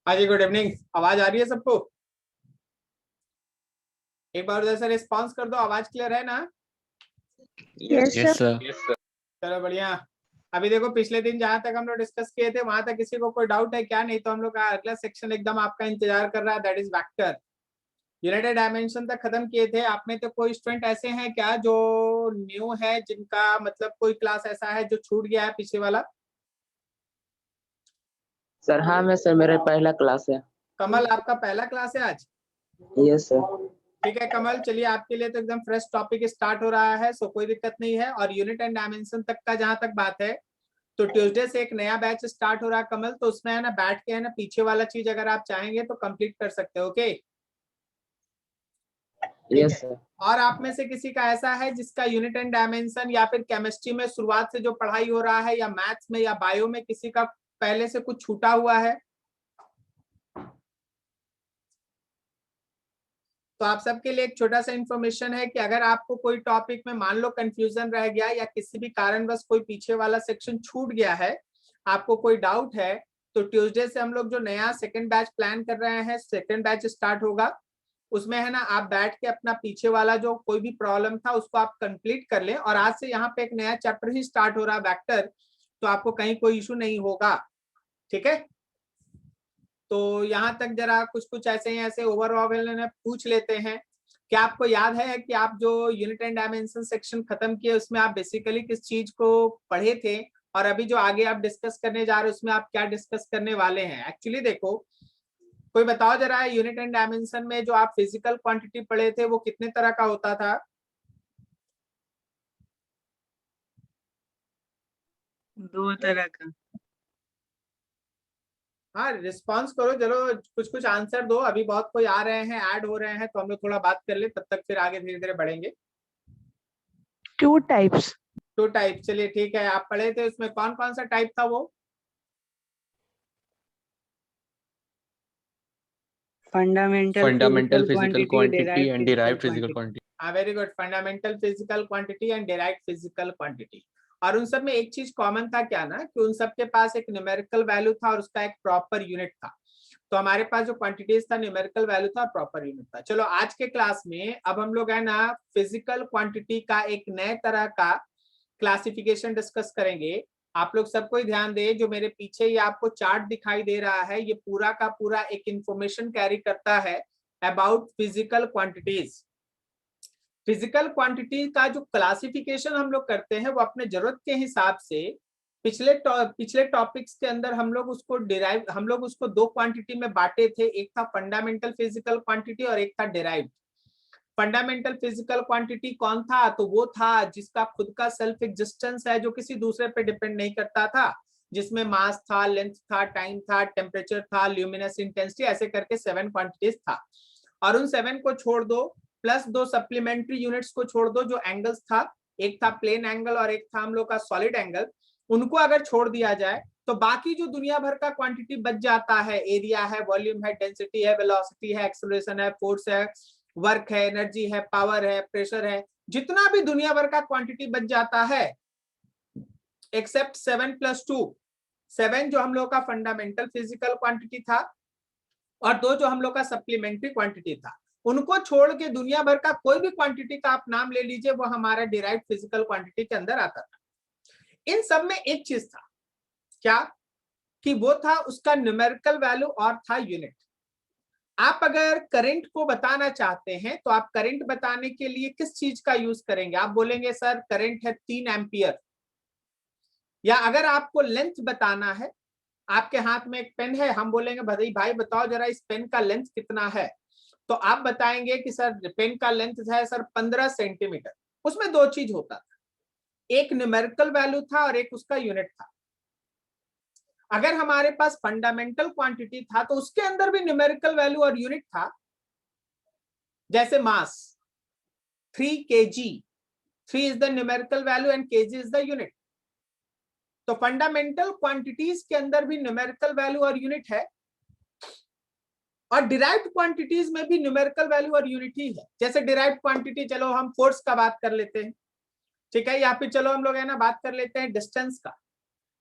हाँ जी, good evening. आवाज आ रही है सबको? एक बार उधर से रिस्पॉन्स कर दो, आवाज क्लियर है ना? Yes sir. चलो बढ़िया। अभी देखो, पिछले दिन जहां तक हम लोग डिस्कस किए थे वहां तक किसी को कोई डाउट है क्या? नहीं तो हम लोग का अगला सेक्शन एकदम आपका इंतजार कर रहा है, that is vector. United dimension तक खत्म किए थे। आप में तो कोई स्टूडेंट ऐसे हैं क्या जो न्यू है, जिनका मतलब कोई क्लास ऐसा है जो छूट गया है पीछे वाला? सर हाँ मैं सर मेरा पहला क्लास है। कमल, आपका पहला क्लास है आज? Yes sir. ठीक है कमल, चलिए आपके लिए तो एकदम फ्रेश टॉपिक स्टार्ट हो रहा है, सो कोई दिक्कत नहीं है। और यूनिट एंड डायमेंशन तक का जहां तक बात है, तो ट्यूसडे से एक नया बैच स्टार्ट हो रहा है कमल, तो उसमें है ना बैठ के है ना पीछे वाला चीज अगर आप चाहेंगे तो कंप्लीट कर सकते हो। ओके, ठीक यस है। सर। और आप में से किसी का ऐसा है जिसका यूनिट एंड डायमेंशन या फिर केमिस्ट्री में शुरुआत से जो पढ़ाई हो रहा है, या मैथ्स में या बायो में किसी का पहले से कुछ छूटा हुआ है? तो आप सबके लिए एक छोटा सा इंफॉर्मेशन है कि अगर आपको कोई टॉपिक में मान लो कंफ्यूजन रह गया या किसी भी कारणवश कोई पीछे वाला सेक्शन छूट गया है, आपको कोई डाउट है, तो ट्यूसडे से हम लोग जो नया सेकंड बैच प्लान कर रहे हैं, सेकंड बैच स्टार्ट होगा, उसमें है ना आप बैठ के अपना पीछे वाला जो कोई भी प्रॉब्लम था उसको आप कंप्लीट कर लें। और आज से यहाँ पे एक नया चैप्टर ही स्टार्ट हो रहा है, वेक्टर, तो आपको कहीं कोई इशू नहीं होगा। ठीक है, तो यहाँ तक जरा कुछ कुछ ऐसे ही ऐसे ओवरऑल पूछ लेते हैं। क्या आपको याद है कि आप जो यूनिट एंड डायमेंशन सेक्शन खत्म किए उसमें आप बेसिकली किस चीज को पढ़े थे, और अभी जो आगे आप डिस्कस करने जा रहे हैं उसमें आप क्या डिस्कस करने वाले हैं? एक्चुअली देखो, कोई बताओ जरा, यूनिट एंड डायमेंशन में जो आप फिजिकल क्वांटिटी पढ़े थे वो कितने तरह का होता था? 2 तरह का। हाँ, रिस्पॉन्स करो, चलो कुछ कुछ आंसर दो। अभी बहुत कोई आ रहे हैं, ऐड हो रहे हैं, तो हम लोग थोड़ा बात कर ले, तब तक फिर आगे धीरे धीरे बढ़ेंगे। 2 टाइप्स। 2 टाइप, चलिए ठीक है। आप पढ़े थे, उसमें कौन कौन सा टाइप था वो? Fundamental physical quantity and derived physical quantity. हाँ, very good. Fundamental physical quantity and derived physical quantity. और उन सब में एक चीज कॉमन था क्या ना, कि उन सब के पास एक न्यूमेरिकल वैल्यू था और उसका एक प्रॉपर यूनिट था। तो हमारे पास जो क्वांटिटीज था, न्यूमेरिकल वैल्यू था और प्रॉपर यूनिट था। चलो आज के क्लास में अब हम लोग है ना फिजिकल क्वांटिटी का एक नए तरह का क्लासिफिकेशन डिस्कस करेंगे। आप लोग सबको ही ध्यान दे, जो मेरे पीछे ये आपको चार्ट दिखाई दे रहा है, ये पूरा का पूरा एक इंफॉर्मेशन कैरी करता है about physical quantities. Physical quantity का जो क्लासिफिकेशन हम लोग करते हैं वो अपने जरूरत के हिसाब से पिछले टॉपिक्स के अंदर हम लोग उसको 2 क्वांटिटी में बांटे थे। एक था फंडामेंटल फिजिकल क्वांटिटी और एक था डिराइव्ड। फंडामेंटल फिजिकल क्वांटिटी कौन था? तो वो था जिसका खुद का सेल्फ एग्जिस्टेंस है, जो किसी दूसरे पे डिपेंड नहीं करता था, जिसमें मास था, लेंथ था, टाइम था, टेम्परेचर था, ल्यूमिनस इंटेंसिटी, ऐसे करके 7 क्वांटिटीज था। और उन 7 को छोड़ दो, प्लस 2 सप्लीमेंट्री यूनिट्स को छोड़ दो जो एंगल्स था, एक था प्लेन एंगल और एक था हम लोग का सॉलिड एंगल। उनको अगर छोड़ दिया जाए तो बाकी जो दुनिया भर का क्वांटिटी बच जाता है, एरिया है, वॉल्यूम है, डेंसिटी है, वेलोसिटी है, एक्सेलरेशन है, फोर्स है, वर्क है, एनर्जी है, पावर है, प्रेशर है, जितना भी दुनिया भर का क्वांटिटी बच जाता है, एक्सेप्ट 7 + 2। 7 जो हम लोग का फंडामेंटल फिजिकल क्वांटिटी था और 2 जो हम लोग का सप्लीमेंट्री क्वांटिटी था, उनको छोड़ के दुनिया भर का कोई भी क्वांटिटी का आप नाम ले लीजिए, वो हमारा डिराइव्ड फिजिकल क्वांटिटी के अंदर आता था। इन सब में एक चीज था क्या, कि वो था उसका न्यूमेरिकल वैल्यू और था यूनिट। आप अगर करंट को बताना चाहते हैं तो आप करंट बताने के लिए किस चीज का यूज करेंगे? आप बोलेंगे सर करंट है 3 एम्पियर। या अगर आपको लेंथ बताना है, आपके हाथ में एक पेन है, हम बोलेंगे भाई भाई बताओ जरा इस पेन का लेंथ कितना है, तो आप बताएंगे कि सर पेन का लेंथ है सर 15 सेंटीमीटर। उसमें 2 चीज होता था, एक न्यूमेरिकल वैल्यू था और एक उसका यूनिट था। अगर हमारे पास फंडामेंटल क्वांटिटी था तो उसके अंदर भी न्यूमेरिकल वैल्यू और यूनिट था। जैसे मास 3 kg, 3 is the numerical value and kg is the unit. तो फंडामेंटल क्वांटिटीज के अंदर भी न्यूमेरिकल वैल्यू और यूनिट है, और डिराइव्ड क्वांटिटीज में भी न्यूमेरिकल वैल्यू और यूनिट ही है। जैसे डिराइव्ड क्वांटिटी, चलो हम फोर्स का बात कर लेते हैं, ठीक है, या फिर चलो हम लोग है ना बात कर लेते हैं डिस्टेंस का।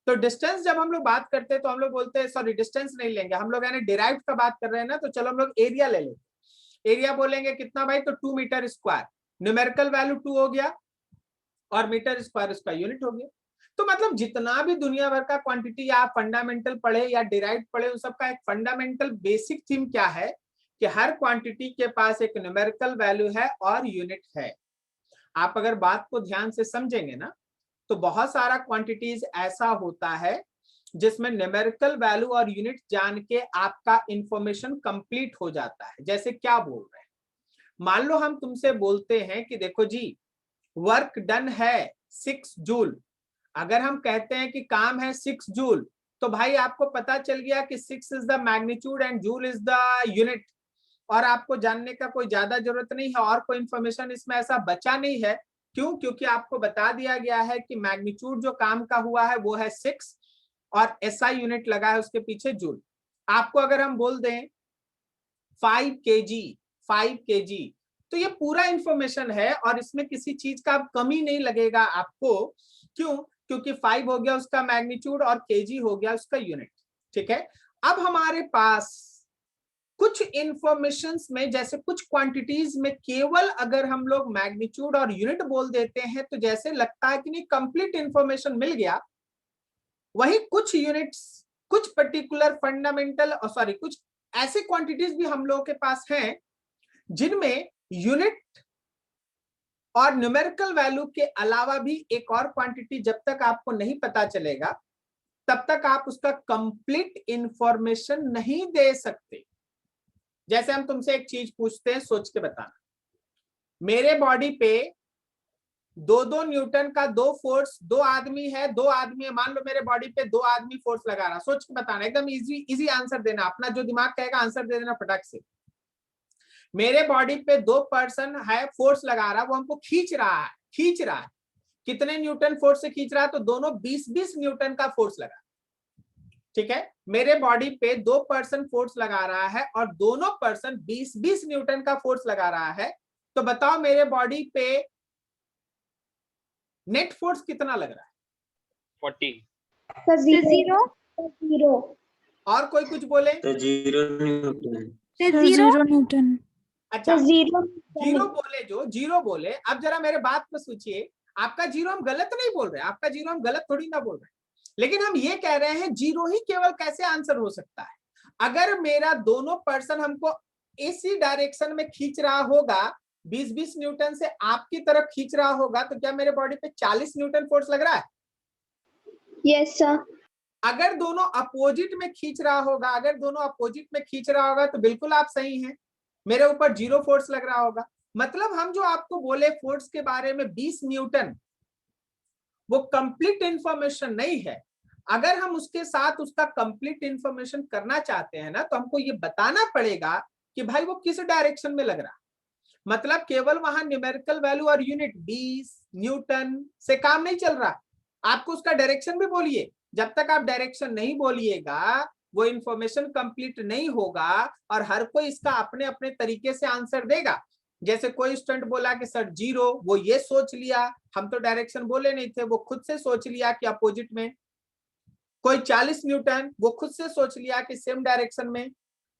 तो डिस्टेंस जब हम लोग बात करते हैं तो हम लोग बोलते हैं, सॉरी डिस्टेंस नहीं लेंगे हम लोग, यानी डिराइव्ड का बात कर रहे हैं ना, तो चलो हम लोग एरिया ले लेंगे। एरिया बोलेंगे कितना भाई, तो 2 मीटर स्क्वायर, न्यूमेरिकल वैल्यू 2 हो गया और मीटर स्क्वायर उसका यूनिट हो गया। तो मतलब जितना भी दुनिया भर का क्वांटिटी आप फंडामेंटल पढ़े या डिराइव्ड पढ़े, उन सबका एक फंडामेंटल बेसिक थीम क्या है कि हर क्वांटिटी के पास एक न्यूमेरिकल वैल्यू है और यूनिट है। आप अगर बात को ध्यान से समझेंगे ना, तो बहुत सारा क्वांटिटीज ऐसा होता है जिसमें न्यूमेरिकल वैल्यू और यूनिट जान के आपका इंफॉर्मेशन कंप्लीट हो जाता है। जैसे क्या बोल रहे हैं, मान लो हम तुमसे बोलते हैं कि देखो जी वर्क डन है 6 जूल, अगर हम कहते हैं कि काम है 6 जूल, तो भाई आपको पता चल गया कि 6 is the magnitude and joule is the unit, और आपको जानने का कोई ज्यादा जरूरत नहीं है और कोई इंफॉर्मेशन इसमें ऐसा बचा नहीं है। क्यों? क्योंकि आपको बता दिया गया है कि मैग्नीट्यूड जो काम का हुआ है वो है 6 और एसआई यूनिट लगा है उसके पीछे जूल। आपको अगर हम बोल दें 5 kg, तो ये पूरा इंफॉर्मेशन है और इसमें किसी चीज का कमी नहीं लगेगा आपको। क्यों? क्योंकि 5 हो गया उसका मैग्नीट्यूड और केजी हो गया उसका यूनिट। ठीक है, अब हमारे पास कुछ इंफॉर्मेशंस में, जैसे कुछ क्वांटिटीज में केवल अगर हम लोग मैग्नीट्यूड और यूनिट बोल देते हैं तो जैसे लगता है कि नहीं कंप्लीट इंफॉर्मेशन मिल गया। वही कुछ यूनिट्स, कुछ पर्टिकुलर फंडामेंटल सॉरी कुछ ऐसे क्वांटिटीज भी हम लोगों के पास हैं जिनमें यूनिट और न्यूमेरिकल वैल्यू के अलावा भी एक और क्वांटिटी जब तक आपको नहीं पता चलेगा तब तक आप उसका कंप्लीट इंफॉर्मेशन नहीं दे सकते। जैसे हम तुमसे एक चीज पूछते हैं, सोच के बताना, मेरे बॉडी पे 2-2 न्यूटन का 2 फोर्स, 2 आदमी है, 2 आदमी है, मान लो मेरे बॉडी पे 2 आदमी फोर्स लगा रहा, सोच के बताना, एकदम इजी आंसर देना, अपना जो दिमाग कहेगा आंसर दे देना फटाक से। मेरे बॉडी पे 2 पर्सन है, फोर्स लगा रहा, वो हमको खींच रहा है, कितने न्यूटन फोर्स से खींच रहा है, तो दोनों 20-20 न्यूटन का फोर्स लगा। ठीक है, मेरे बॉडी पे 2 पर्सन फोर्स लगा रहा है और दोनों पर्सन 20-20 न्यूटन का फोर्स लगा रहा है, तो बताओ मेरे बॉडी पे नेट फोर्स कितना लग रहा है? 40। 0। और कोई कुछ बोले? तो 0 न्यूटन। 0 न्यूटन। अच्छा, जीरो बोले, जो जीरो बोले, अब जरा मेरे बात को सोचिए, आपका जीरो हम गलत नहीं बोल रहे, आपका जीरो हम गलत थोड़ी ना बोल रहे, लेकिन हम ये कह रहे हैं जीरो ही केवल कैसे आंसर हो सकता है? अगर मेरा दोनों पर्सन हमको इसी डायरेक्शन में खींच रहा होगा, 20-20 न्यूटन से आपकी तरफ खींच रहा होगा, तो क्या मेरे बॉडी पे 40 न्यूटन फोर्स लग रहा है? Yes sir. अगर दोनों अपोजिट में खींच रहा होगा, तो बिल्कुल आप सही हैं, मेरे ऊपर 0 फोर्स लग रहा होगा। मतलब हम जो आपको बोले फोर्स के बारे में 20 न्यूटन, वो कंप्लीट इंफॉर्मेशन नहीं है। अगर हम उसके साथ उसका कंप्लीट इंफॉर्मेशन करना चाहते हैं ना, तो हमको ये बताना पड़ेगा कि भाई वो किस डायरेक्शन में लग रहा है। मतलब केवल वहां न्यूमेरिकल वैल्यू और यूनिट 20 न्यूटन से काम नहीं चल रहा, आपको उसका डायरेक्शन भी बोलिए। जब तक आप डायरेक्शन नहीं बोलिएगा वो इंफॉर्मेशन कंप्लीट नहीं होगा और हर कोई इसका अपने अपने तरीके से आंसर देगा। जैसे कोई स्टूडेंट बोला कि सर 0, वो ये सोच लिया, हम तो डायरेक्शन बोले नहीं थे, वो खुद से सोच लिया कि अपोजिट में। कोई 40 न्यूटन, वो खुद से सोच लिया कि सेम डायरेक्शन में।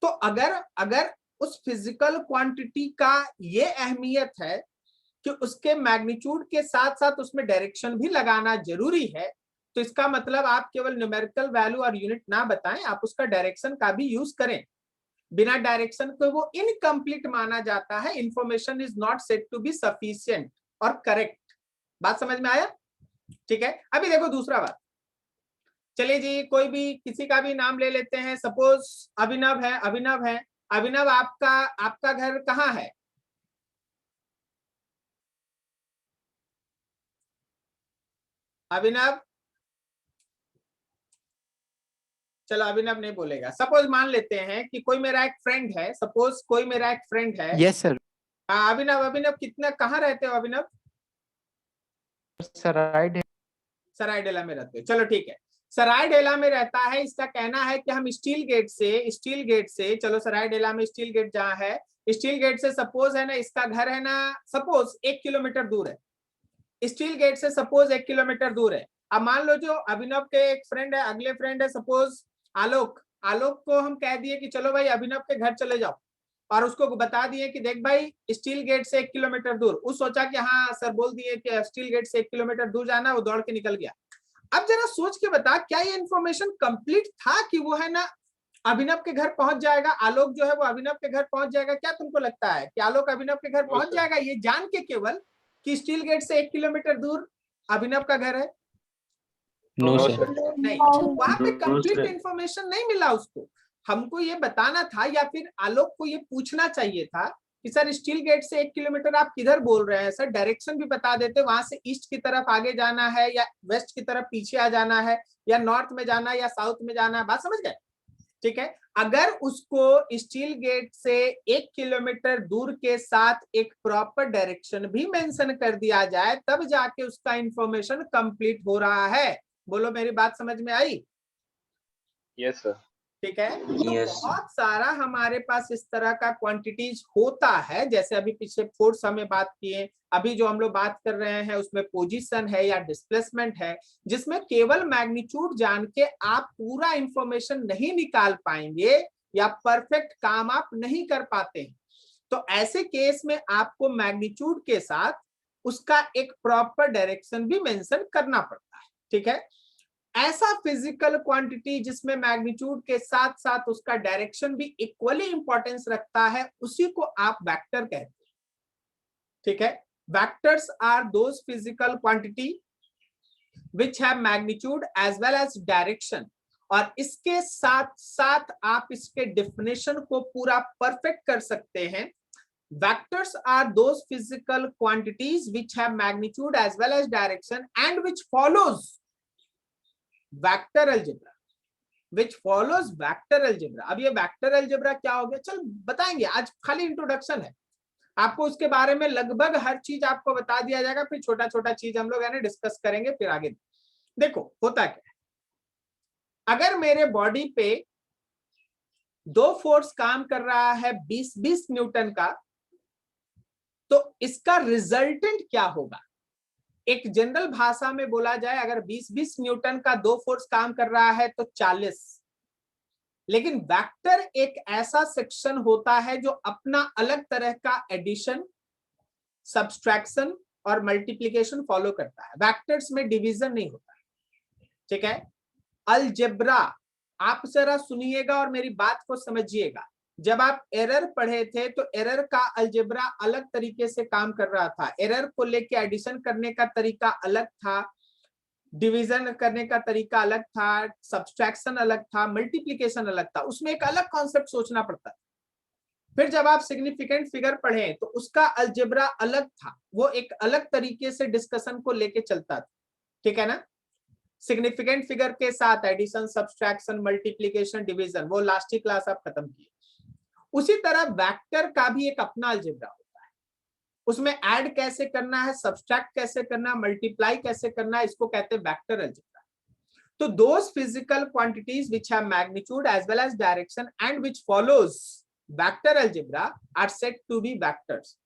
तो अगर उस फिजिकल क्वांटिटी का ये अहमियत है कि उसके मैग्नीट्यूड के साथ साथ उसमें डायरेक्शन भी लगाना जरूरी है, तो इसका मतलब आप केवल न्यूमेरिकल वैल्यू और यूनिट ना बताएं, आप उसका डायरेक्शन का भी यूज करें। बिना डायरेक्शन को वो इनकम्प्लीट माना जाता है, information is not said to be sufficient और करेक्ट। बात समझ में आया? ठीक है, अभी देखो दूसरा बात। चलिए जी, कोई भी किसी का भी नाम ले लेते हैं, सपोज अभिनव है। अभिनव, आपका घर कहाँ है? अभिनव, चलो अभिनव नहीं बोलेगा। सपोज मान लेते हैं कि कोई मेरा एक फ्रेंड है, यस सर। हाँ अभिनव कितना, कहाँ रहते हो अभिनव? सरायडेला में रहते हो, चलो ठीक है, सरायडेला में रहता है। इसका कहना है कि हम स्टील गेट से चलो सरायडेला में स्टील गेट जहाँ है, स्टील गेट से सपोज है ना, इसका घर है ना, सपोज 1 किलोमीटर दूर है, स्टील गेट से सपोज 1 किलोमीटर दूर है। अब मान लो जो अभिनव के एक फ्रेंड है, अगले फ्रेंड है सपोज आलोक, आलोक को हम कह दिए कि चलो भाई अभिनव के घर चले जाओ, और उसको बता दिए कि देख भाई स्टील गेट से 1 किलोमीटर दूर, उस सोचा कि हाँ सर बोल दिए कि स्टील गेट से 1 किलोमीटर दूर जाना, वो दौड़ के निकल गया। अब जरा सोच के बता, क्या ये इन्फॉर्मेशन कंप्लीट था कि वो है ना अभिनव के घर पहुंच जाएगा, आलोक जो है वो अभिनव के घर पहुंच जाएगा? क्या तुमको लगता है कि आलोक अभिनव के घर पहुंच जाएगा ये जान के केवल कि स्टील गेट से 1 किलोमीटर दूर अभिनव का घर है? No sir. नहीं, वहां पे कंप्लीट इंफॉर्मेशन नहीं मिला उसको। हमको ये बताना था या फिर आलोक को ये पूछना चाहिए था कि सर स्टील गेट से 1 किलोमीटर आप किधर बोल रहे हैं सर, डायरेक्शन भी बता देते, वहां से ईस्ट की तरफ आगे जाना है या वेस्ट की तरफ पीछे आ जाना है या नॉर्थ में जाना है या साउथ में जाना है, बात समझ गए? ठीक है, अगर उसको स्टील गेट से 1 किलोमीटर दूर के साथ एक प्रॉपर डायरेक्शन भी मेंशन कर दिया जाए तब जाके उसका इंफॉर्मेशन कंप्लीट हो रहा है। बोलो मेरी बात समझ में आई? Yes sir. ठीक है, बहुत सारा हमारे पास इस तरह का क्वांटिटीज होता है, जैसे अभी पिछले फोर्स हमें बात किए, अभी जो हम लोग बात कर रहे हैं उसमें पोजीशन है या डिस्प्लेसमेंट है, जिसमें केवल मैग्नीट्यूड जान के आप पूरा इंफॉर्मेशन नहीं निकाल पाएंगे या परफेक्ट काम आप नहीं कर पाते हैं। तो ऐसे केस में आपको मैग्नीट्यूड के साथ उसका एक प्रॉपर डायरेक्शन भी मेंशन करना पड़ता है। ठीक है, ऐसा फिजिकल क्वांटिटी जिसमें मैग्नीट्यूड के साथ साथ उसका डायरेक्शन भी इक्वली इंपॉर्टेंस रखता है, उसी को आप वेक्टर कहते हैं। ठीक है, vectors are those physical quantity which have magnitude as well as direction, और इसके साथ साथ आप इसके डेफिनेशन को पूरा परफेक्ट कर सकते हैं। Vectors are those physical quantities which have magnitude as well as direction and which follows vector algebra, which follows vector algebra. अब ये वेक्टर अलजेब्रा क्या हो गया, चल बताएंगे, आज खाली इंट्रोडक्शन है, आपको उसके बारे में लगभग हर चीज आपको बता दिया जाएगा, फिर छोटा छोटा चीज हम लोग है ना डिस्कस करेंगे फिर आगे। देखो होता क्या है, अगर मेरे बॉडी पे 2 फोर्स काम कर रहा है 20-20 न्यूटन का, तो इसका रिजल्टेंट क्या होगा? एक जनरल भाषा में बोला जाए, अगर 20-20 न्यूटन का 2 फोर्स काम कर रहा है तो 40। लेकिन वेक्टर एक ऐसा सेक्शन होता है जो अपना अलग तरह का एडिशन, सब्सट्रैक्शन और मल्टीप्लिकेशन फॉलो करता है। वेक्टर्स में डिवीजन नहीं होता है। ठीक है, अलजेब्रा आप जरा सुनिएगा और मेरी बात को समझिएगा। जब आप एरर पढ़े थे तो एरर का अलजेब्रा अलग तरीके से काम कर रहा था। एरर को लेके एडिशन करने का तरीका अलग था, डिवीजन करने का तरीका अलग था, सब्सट्रैक्शन अलग था, मल्टीप्लिकेशन अलग था, उसमें एक अलग कॉन्सेप्ट सोचना पड़ता है। फिर जब आप सिग्निफिकेंट फिगर पढ़े तो उसका अलजेब्रा अलग था, वो एक अलग तरीके से डिस्कशन को लेके चलता था। ठीक है ना, सिग्निफिकेंट फिगर के साथ एडिशन, सब्सट्रैक्शन, मल्टीप्लिकेशन, डिवीजन, वो लास्ट ही क्लास आप खत्म किए। उसी तरह वेक्टर का भी एक अपना अलजेब्रा होता है, उसमें ऐड कैसे करना है, सब्सट्रैक्ट कैसे करना, मल्टीप्लाई कैसे करना है, इसको कहते हैं वेक्टर अलजेब्रा। तो those physical quantities which have magnitude as well as direction and which follows vector algebra are said to be vectors.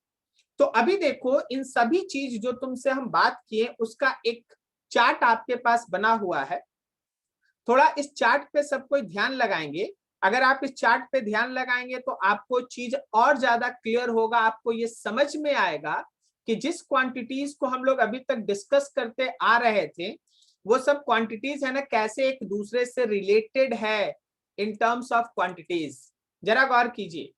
तो अभी देखो, इन सभी चीज जो तुमसे हम बात किए उसका एक चार्ट आपके पास बना हुआ है। थोड़ा इस चार्ट पे सब कोई ध्यान लगाएंगे। अगर आप इस चार्ट पे ध्यान लगाएंगे तो आपको चीज और ज्यादा क्लियर होगा, आपको ये समझ में आएगा कि जिस क्वांटिटीज को हम लोग अभी तक डिस्कस करते आ रहे थे वो सब क्वांटिटीज है ना कैसे एक दूसरे से रिलेटेड है इन टर्म्स ऑफ क्वांटिटीज। जरा गौर कीजिए,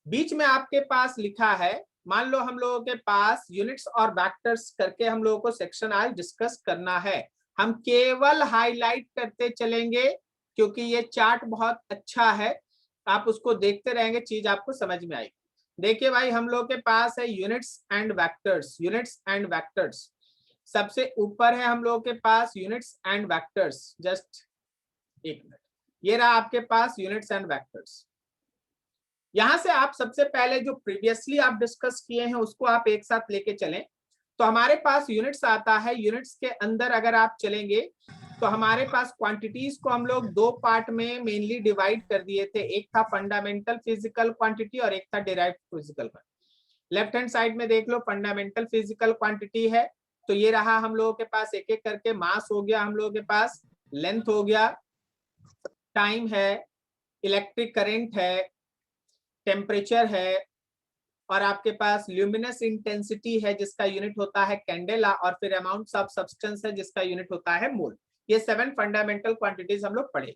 बीच में आपके पास लिखा है, मान लो हम लोगों के पास यूनिट्स और वेक्टर्स करके हम लोगों को सेक्शन आज डिस्कस करना है। हम केवल हाईलाइट करते चलेंगे क्योंकि ये चार्ट बहुत अच्छा है, आप उसको देखते रहेंगे, चीज आपको समझ में आएगी। देखिए भाई, हम लोग के पास है units and vectors, units and vectors. सबसे ऊपर है हम लोगों के पास यूनिट्स एंड वेक्टर्स। जस्ट एक मिनट, ये रहा आपके पास यूनिट्स एंड वेक्टर्स। यहां से आप सबसे पहले जो प्रीवियसली आप डिस्कस किए हैं उसको आप एक साथ लेके चलें। तो हमारे पास यूनिट्स आता है, यूनिट्स के अंदर अगर आप चलेंगे तो हमारे पास क्वांटिटीज को हम लोग 2 पार्ट में मेनली डिवाइड कर दिए थे। एक था फंडामेंटल फिजिकल क्वांटिटी और एक था derived physical quantity. Left hand side में देख लो, फंडामेंटल फिजिकल क्वांटिटी है तो ये रहा हम लोगों के पास एक एक करके, मास हो गया हम लोगों के पास, लेंथ हो गया, टाइम है, इलेक्ट्रिक करंट है, टेम्परेचर है, और आपके पास ल्यूमिनस इंटेंसिटी है जिसका यूनिट होता है कैंडेला, और फिर अमाउंट ऑफ सब्सटेंस है जिसका यूनिट होता है मोल। ये 7 फंडामेंटल क्वांटिटीज हम लोग पढ़े।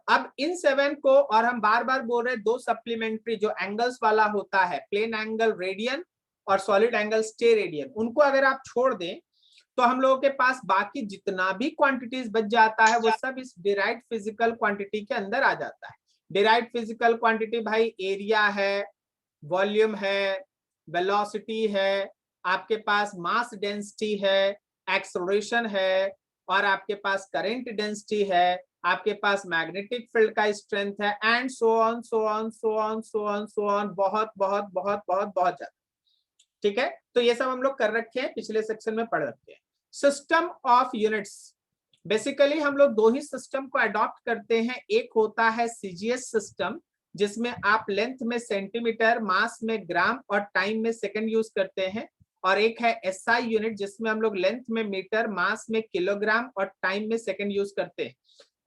अब इन 7 को, और हम बार बार बोल रहे हैं, 2 सप्लीमेंट्री जो एंगल्स वाला होता है, प्लेन एंगल रेडियन और सॉलिड एंगल स्टेरेडियन, उनको अगर आप छोड़ दें तो हम लोगों के पास बाकी जितना भी क्वांटिटीज बच जाता है वो सब इस डिराइव्ड फिजिकल क्वांटिटी के अंदर आ जाता है। डिराइव्ड फिजिकल क्वांटिटी भाई एरिया है, वॉल्यूम है, वेलोसिटी है, आपके पास मास डेंसिटी है, एक्सेलरेशन है, और आपके पास करंट डेंसिटी है, आपके पास मैग्नेटिक फील्ड का स्ट्रेंथ है, and so on so on so on so on so on, बहुत बहुत बहुत बहुत बहुत ज्यादा। ठीक है, तो ये सब हम लोग कर रखे हैं, पिछले सेक्शन में पढ़ रखे हैं। सिस्टम ऑफ यूनिट्स, बेसिकली हम लोग 2 ही सिस्टम को अडॉप्ट करते हैं। एक होता है सीजीएस सिस्टम जिसमें आप लेंथ में सेंटीमीटर, मास में ग्राम और टाइम में सेकंड यूज करते हैं, और एक है एसआई यूनिट जिसमें हम लोग लेंथ में मीटर, मास में किलोग्राम और टाइम में सेकंड यूज करते हैं।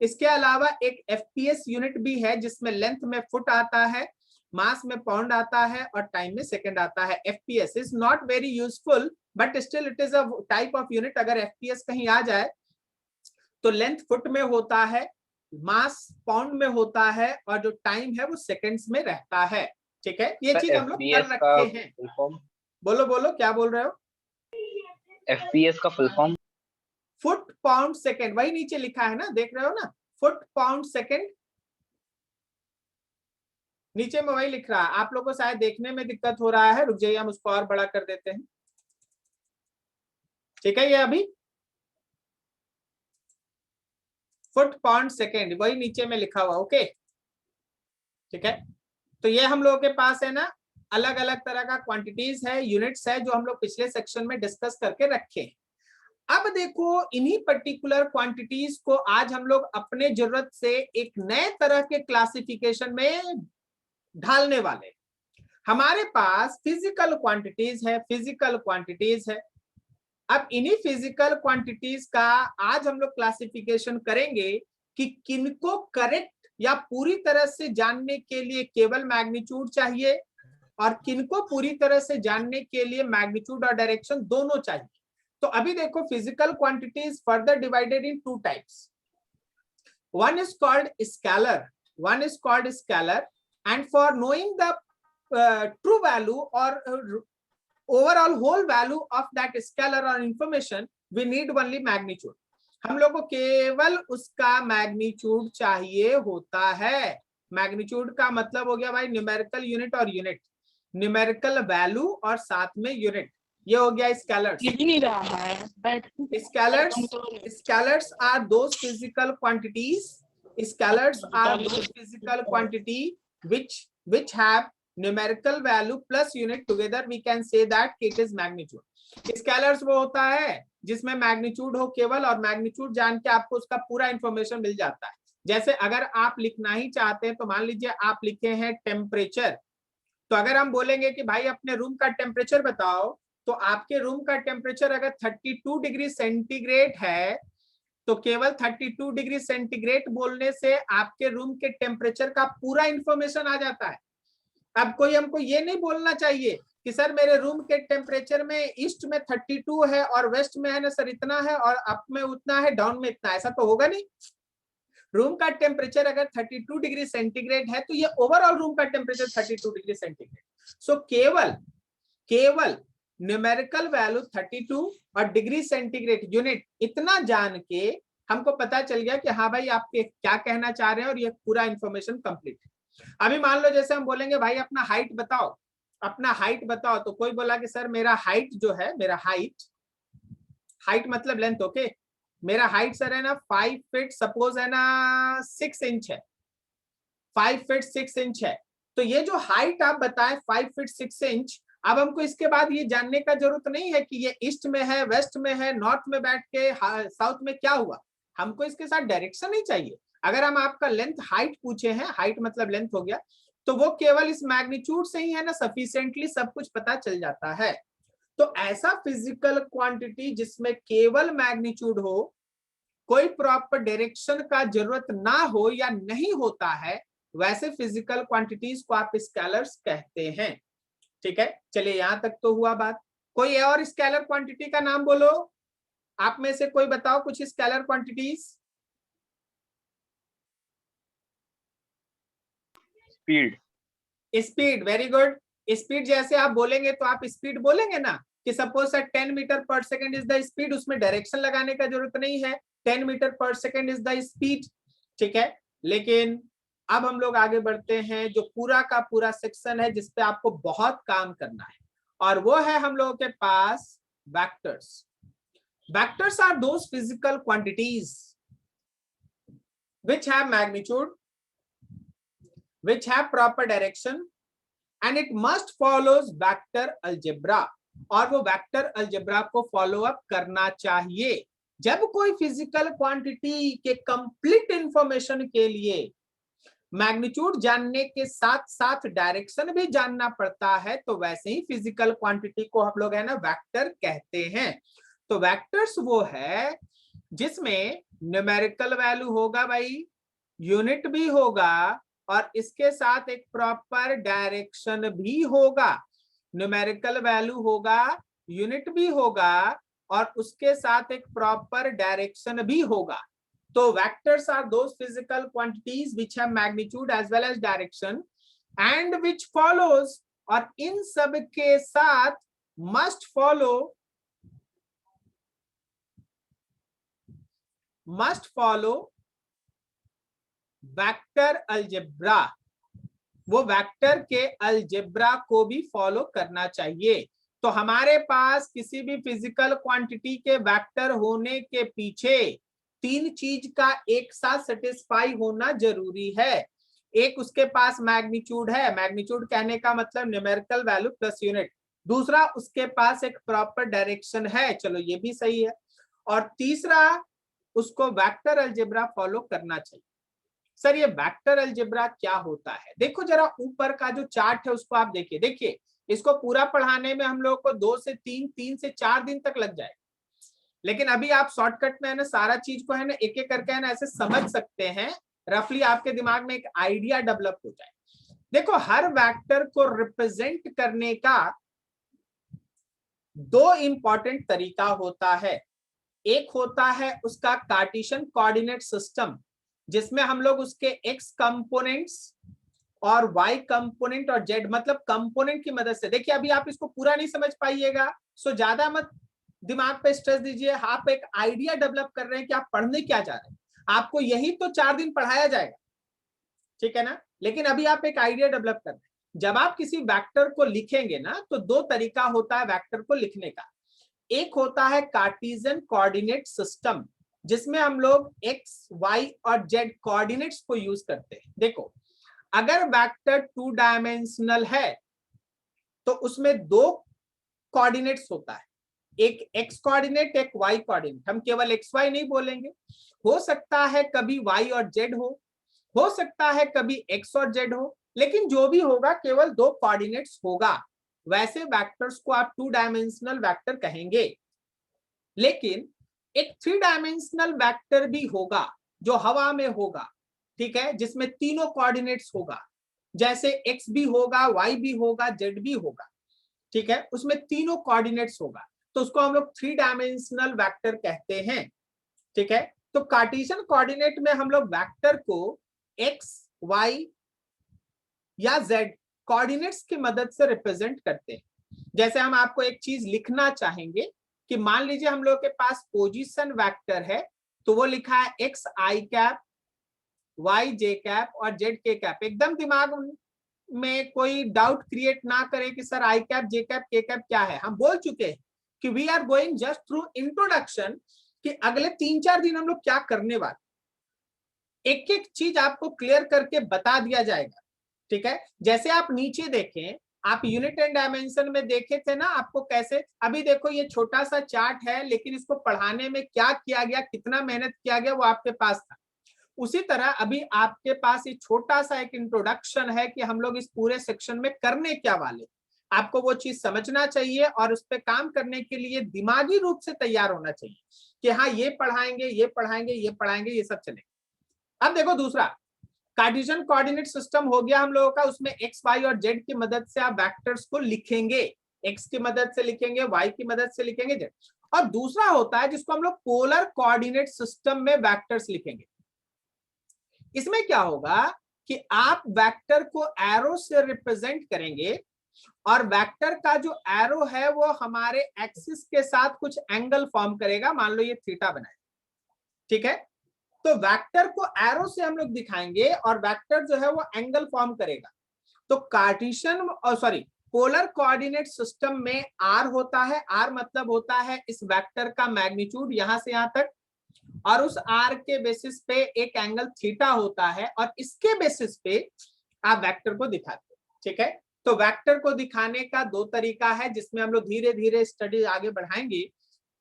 इसके अलावा एक एफपीएस यूनिट भी है जिसमें लेंथ में फुट आता है, मास में पाउंड आता है और टाइम में सेकंड आता है। FPS is not very useful but still it is a type of unit. अगर एफपीएस कहीं आ जाए तो लेंथ फुट में होता है, मास पाउंड में होता है, और जो टाइम है वो सेकंड्स में रहता है। ठीक है, ये चीज हम लोग कर रखे हैं। बोलो बोलो क्या बोल रहे हो? एफपीएस का full form? Foot pound second, वही नीचे लिखा है ना, देख रहे हो ना, फुट पाउंड सेकंड, नीचे में वही लिख रहा है। आप लोगों को शायद देखने में दिक्कत हो रहा है, रुक जाइए हम उसको और बड़ा कर देते हैं। ठीक है, ये अभी फुट पाउंड सेकेंड वही नीचे में लिखा हुआ। ओके, ठीक है, तो ये हम लोगों के पास है ना अलग अलग तरह का क्वांटिटीज है, यूनिट्स है, जो हम लोग पिछले सेक्शन में डिस्कस करके रखे। अब देखो, इन्हीं पर्टिकुलर क्वांटिटीज को आज हम लोग अपने जरूरत से एक नए तरह के क्लासिफिकेशन में ढालने वाले। हमारे पास फिजिकल क्वांटिटीज है, फिजिकल क्वांटिटीज है। अब इन्हीं फिजिकल क्वांटिटीज का आज हम लोग क्लासिफिकेशन करेंगे कि किनको करेक्ट या पूरी तरह से जानने के लिए केवल मैग्नीट्यूड चाहिए, और किनको पूरी तरह से जानने के लिए मैग्नीट्यूड और डायरेक्शन दोनों चाहिए। तो अभी देखो, physical quantities further divided in 2 types. One is called scalar, one is called scalar, and for knowing the true value और overall whole value of that scalar or information we need only magnitude। हम लोग को केवल उसका magnitude चाहिए होता है। Magnitude का मतलब हो गया भाई न्यूमेरिकल यूनिट और यूनिट, न्यूमेरिकल वैल्यू और साथ में यूनिट, ये हो गया स्केलर्स। नहीं रहा है scalars are those physical quantities, scalars are those physical quantity which have numerical value plus unit together, we can say that it is magnitude। Scalars वो होता है जिसमें मैग्नीट्यूड हो केवल, और मैग्नीट्यूड जान के आपको उसका पूरा इंफॉर्मेशन मिल जाता है। जैसे अगर आप लिखना ही चाहते हैं तो मान लीजिए आप लिखे हैं टेम्परेचर, तो अगर हम बोलेंगे कि भाई अपने रूम का टेम्परेचर बताओ, तो आपके रूम का टेम्परेचर अगर 32 डिग्री सेंटीग्रेड है तो केवल 32 डिग्री सेंटीग्रेड बोलने से आपके रूम के टेम्परेचर का पूरा इंफॉर्मेशन आ जाता है। अब कोई हमको ये नहीं बोलना चाहिए कि सर मेरे रूम के टेम्परेचर में ईस्ट में 32 है और वेस्ट में है ना सर इतना है, और अप में उतना है, डाउन में इतना, ऐसा तो होगा नहीं। रूम का टेम्परेचर अगर 32 डिग्री सेंटीग्रेड है तो ये ओवरऑल रूम का टेम्परेचर 32 डिग्री सेंटीग्रेड। सो केवल न्यूमेरिकल वैल्यू 32 और डिग्री सेंटीग्रेड यूनिट इतना जान के हमको पता चल गया कि हाँ भाई आपके क्या कहना चाह रहे हैं, और ये पूरा इंफॉर्मेशन कंप्लीट है। अभी मान लो जैसे हम बोलेंगे भाई अपना हाइट बताओ, अपना हाइट बताओ, तो कोई बोला कि सर मेरा हाइट जो है, मेरा हाइट मतलब लेंथ, ओके, मेरा हाइट सर है ना 5 फीट सपोज है ना 6 इंच है, 5 फीट 6 इंच है। तो ये जो हाइट आप बताएं 5 फीट 6 इंच, अब हमको इसके बाद ये जानने का जरूरत नहीं है कि ये ईस्ट में है, वेस्ट में है, नॉर्थ में बैठ के, साउथ में क्या हुआ, हमको इसके साथ डायरेक्शन ही चाहिए। अगर हम आपका लेंथ हाइट पूछे हैं, हाइट मतलब लेंथ हो गया, तो वो केवल इस मैग्नीट्यूड से ही है ना सफिशिएंटली सब कुछ पता चल जाता है। तो ऐसा फिजिकल क्वांटिटी जिसमें केवल मैग्नीट्यूड हो, कोई प्रॉपर डायरेक्शन का जरूरत ना हो या नहीं होता है, वैसे फिजिकल क्वांटिटीज को आप स्केलर्स कहते हैं। ठीक है, चलिए यहां तक तो हुआ बात। कोई और स्केलर क्वांटिटी का नाम बोलो, आप में से कोई बताओ कुछ scalar quantities. Speed. Speed, very good. Speed जैसे आप बोलेंगे तो आप स्पीड बोलेंगे ना कि सपोज 10 मीटर पर सेकेंड इज द स्पीड, उसमें डायरेक्शन लगाने का जरूरत नहीं है, 10 मीटर पर सेकेंड इज द स्पीड। ठीक है, लेकिन अब हम लोग आगे बढ़ते हैं, जो पूरा का पूरा सेक्शन है जिसपे आपको बहुत काम करना है, और वो है हम लोगों के पास vectors. Vectors are those physical quantities which have magnitude, which have proper direction, and it must follows vector algebra, और वो वेक्टर अलजेब्रा को फॉलो अप करना चाहिए। जब कोई फिजिकल क्वांटिटी के कंप्लीट इंफॉर्मेशन के लिए मैग्नीट्यूड जानने के साथ साथ डायरेक्शन भी जानना पड़ता है, तो वैसे ही फिजिकल क्वांटिटी को हम लोग है ना वेक्टर कहते हैं। तो वेक्टर्स वो है जिसमें न्यूमेरिकल वैल्यू होगा भाई, यूनिट भी होगा, और इसके साथ एक प्रॉपर डायरेक्शन भी होगा। न्यूमेरिकल वैल्यू होगा, यूनिट भी होगा, और उसके साथ एक प्रॉपर डायरेक्शन भी होगा। तो vectors are those physical quantities which have magnitude as well as direction and which follows, और इन सब के साथ मस्ट फॉलो वेक्टर अलजेब्रा। वो वेक्टर के अलजेब्रा को भी फॉलो करना चाहिए। तो हमारे पास किसी भी फिजिकल क्वांटिटी के वेक्टर होने के पीछे तीन चीज का एक साथ सेटिस्फाई होना जरूरी है। एक, उसके पास मैग्नीट्यूड है, मैग्नीट्यूड कहने का मतलब न्यूमेरिकल वैल्यू प्लस यूनिट। दूसरा, उसके पास एक प्रॉपर डायरेक्शन है, चलो ये भी सही है। और तीसरा, उसको वेक्टर अलजेब्रा फॉलो करना चाहिए। सर ये वेक्टर अलजेब्रा क्या होता है? देखो जरा ऊपर का जो चार्ट है उसको आप देखिए। देखिए इसको पूरा पढ़ाने में हम लोग को 2 से 3, 3 से 4 दिन तक लग जाएगा, लेकिन अभी आप शॉर्टकट में है ना सारा चीज को है ना एक एक करके है ना ऐसे समझ सकते हैं, रफली आपके दिमाग में एक आइडिया डेवलप हो जाए। देखो हर वेक्टर को रिप्रेजेंट करने का 2 इंपॉर्टेंट तरीका होता है। एक होता है उसका कार्टेशियन कोऑर्डिनेट सिस्टम, जिसमें हम लोग उसके x कंपोनेंट्स और y कंपोनेंट और z मतलब कंपोनेंट की मदद से, देखिए अभी आप इसको पूरा नहीं समझ पाइएगा, सो ज्यादा मत दिमाग पे स्ट्रेस दीजिए। आप एक आइडिया डेवलप कर रहे हैं कि आप पढ़ने क्या चाह रहे हैं, आपको यही तो 4 दिन पढ़ाया जाएगा, ठीक है ना, लेकिन अभी आप एक आइडिया डेवलप कर रहे हैं। जब आप किसी वेक्टर को लिखेंगे ना तो 2 तरीका होता है वेक्टर को लिखने का। एक होता है कार्टेशियन कोऑर्डिनेट सिस्टम, जिसमें हम लोग x, y और z कोऑर्डिनेट्स को यूज करते हैं। देखो अगर वेक्टर 2 डायमेंशनल है तो उसमें 2 कोऑर्डिनेट्स होता है, एक x कोऑर्डिनेट, एक y कोऑर्डिनेट। हम केवल xy नहीं बोलेंगे, हो सकता है कभी y और z हो सकता है कभी x और z हो, लेकिन जो भी होगा केवल 2 कोऑर्डिनेट्स होगा। वैसे वेक्टर्स को आप 2 डायमेंशनल वेक्टर कहेंगे। लेकिन एक 3 डायमेंशनल वेक्टर भी होगा जो हवा में होगा, ठीक है, जिसमें तीनों कोऑर्डिनेट्स होगा, जैसे x भी होगा, y भी होगा, z भी होगा, ठीक है, उसमें तीनों कोऑर्डिनेट्स होगा, तो उसको हम लोग 3 डायमेंशनल वेक्टर कहते हैं। ठीक है, तो कार्टेशियन कोऑर्डिनेट में हम लोग वेक्टर को x, y या z कोऑर्डिनेट्स की मदद से रिप्रेजेंट करते हैं। जैसे हम आपको एक चीज लिखना चाहेंगे कि मान लीजिए हम लोग के पास पोजीशन वेक्टर है, तो वो लिखा है x i cap, y j cap और z k कैप। एकदम दिमाग में कोई डाउट क्रिएट ना करे कि sir i cap, j cap, k cap क्या है। हम बोल चुके हैं कि we are going just through introduction, कि अगले 3-4 दिन हम लोग क्या करने वाले, एक एक चीज आपको क्लियर करके बता दिया जाएगा। ठीक है, जैसे आप नीचे देखें, आप यूनिट एंड डायमेंशन में देखे थे ना आपको कैसे, अभी देखो ये छोटा सा चार्ट है, लेकिन इसको पढ़ाने में क्या किया गया, कितना मेहनत किया गया वो आपके पास था। उसी तरह अभी आपके पास ये छोटा सा एक इंट्रोडक्शन है कि हम लोग इस पूरे सेक्शन में करने क्या वाले। आपको वो चीज समझना चाहिए और उस पर काम करने के लिए दिमागी रूप से तैयार होना चाहिए कि हाँ ये पढ़ाएंगे, ये पढ़ाएंगे, ये पढ़ाएंगे, ये सब चलेगा। अब देखो दूसरा, कार्टेशियन कोऑर्डिनेट सिस्टम हो गया हम लोगों का, उसमें एक्स वाई और जेड की मदद से आप वेक्टर्स को लिखेंगे, एक्स की मदद से लिखेंगे, वाई की मदद से लिखेंगे, जेड। और दूसरा होता है जिसको हम लोग पोलर कोऑर्डिनेट सिस्टम में वेक्टर्स लिखेंगे। इसमें क्या होगा कि आप वेक्टर को एरो से रिप्रेजेंट करेंगे और वेक्टर का जो एरो है वो हमारे एक्सिस के साथ कुछ एंगल फॉर्म करेगा, मान लो ये थीटा बनाए, ठीक है। तो वेक्टर को एरो से हम लोग दिखाएंगे और वेक्टर जो है वो एंगल फॉर्म करेगा। तो Cartesian sorry polar coordinate system में आर होता है, आर मतलब होता है इस वेक्टर का मैग्नीट्यूड यहां से यहां तक, और उस आर के बेसिस पे एक एंगल थीटा होता है और इसके बेसिस पे आप वेक्टर को दिखाते हैं, ठीक है। तो वेक्टर को दिखाने का दो तरीका है जिसमें हम लोग धीरे धीरे स्टडी आगे बढ़ाएंगे।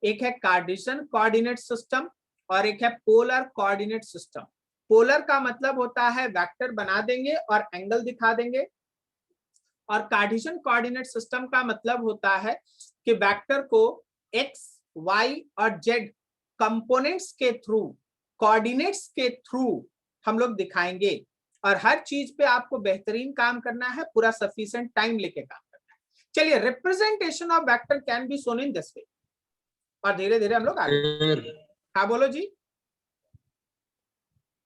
एक है कार्टेशियन कोऑर्डिनेट सिस्टम और एक है पोलर कोऑर्डिनेट सिस्टम। पोलर का मतलब होता है वेक्टर बना देंगे और एंगल दिखा देंगे, और कार्टेशियन कोऑर्डिनेट सिस्टम का मतलब होता है कि वेक्टर को एक्स, वाई और जेड कंपोनेंट्स के थ्रू, कोऑर्डिनेट्स के थ्रू हम लोग दिखाएंगे। और हर चीज पे आपको बेहतरीन काम करना है, पूरा सफिशिएंट टाइम लेके काम करना है। चलिए, representation of vector can be shown in this वे, और धीरे धीरे हम लोग आगे। हाँ बोलो जी।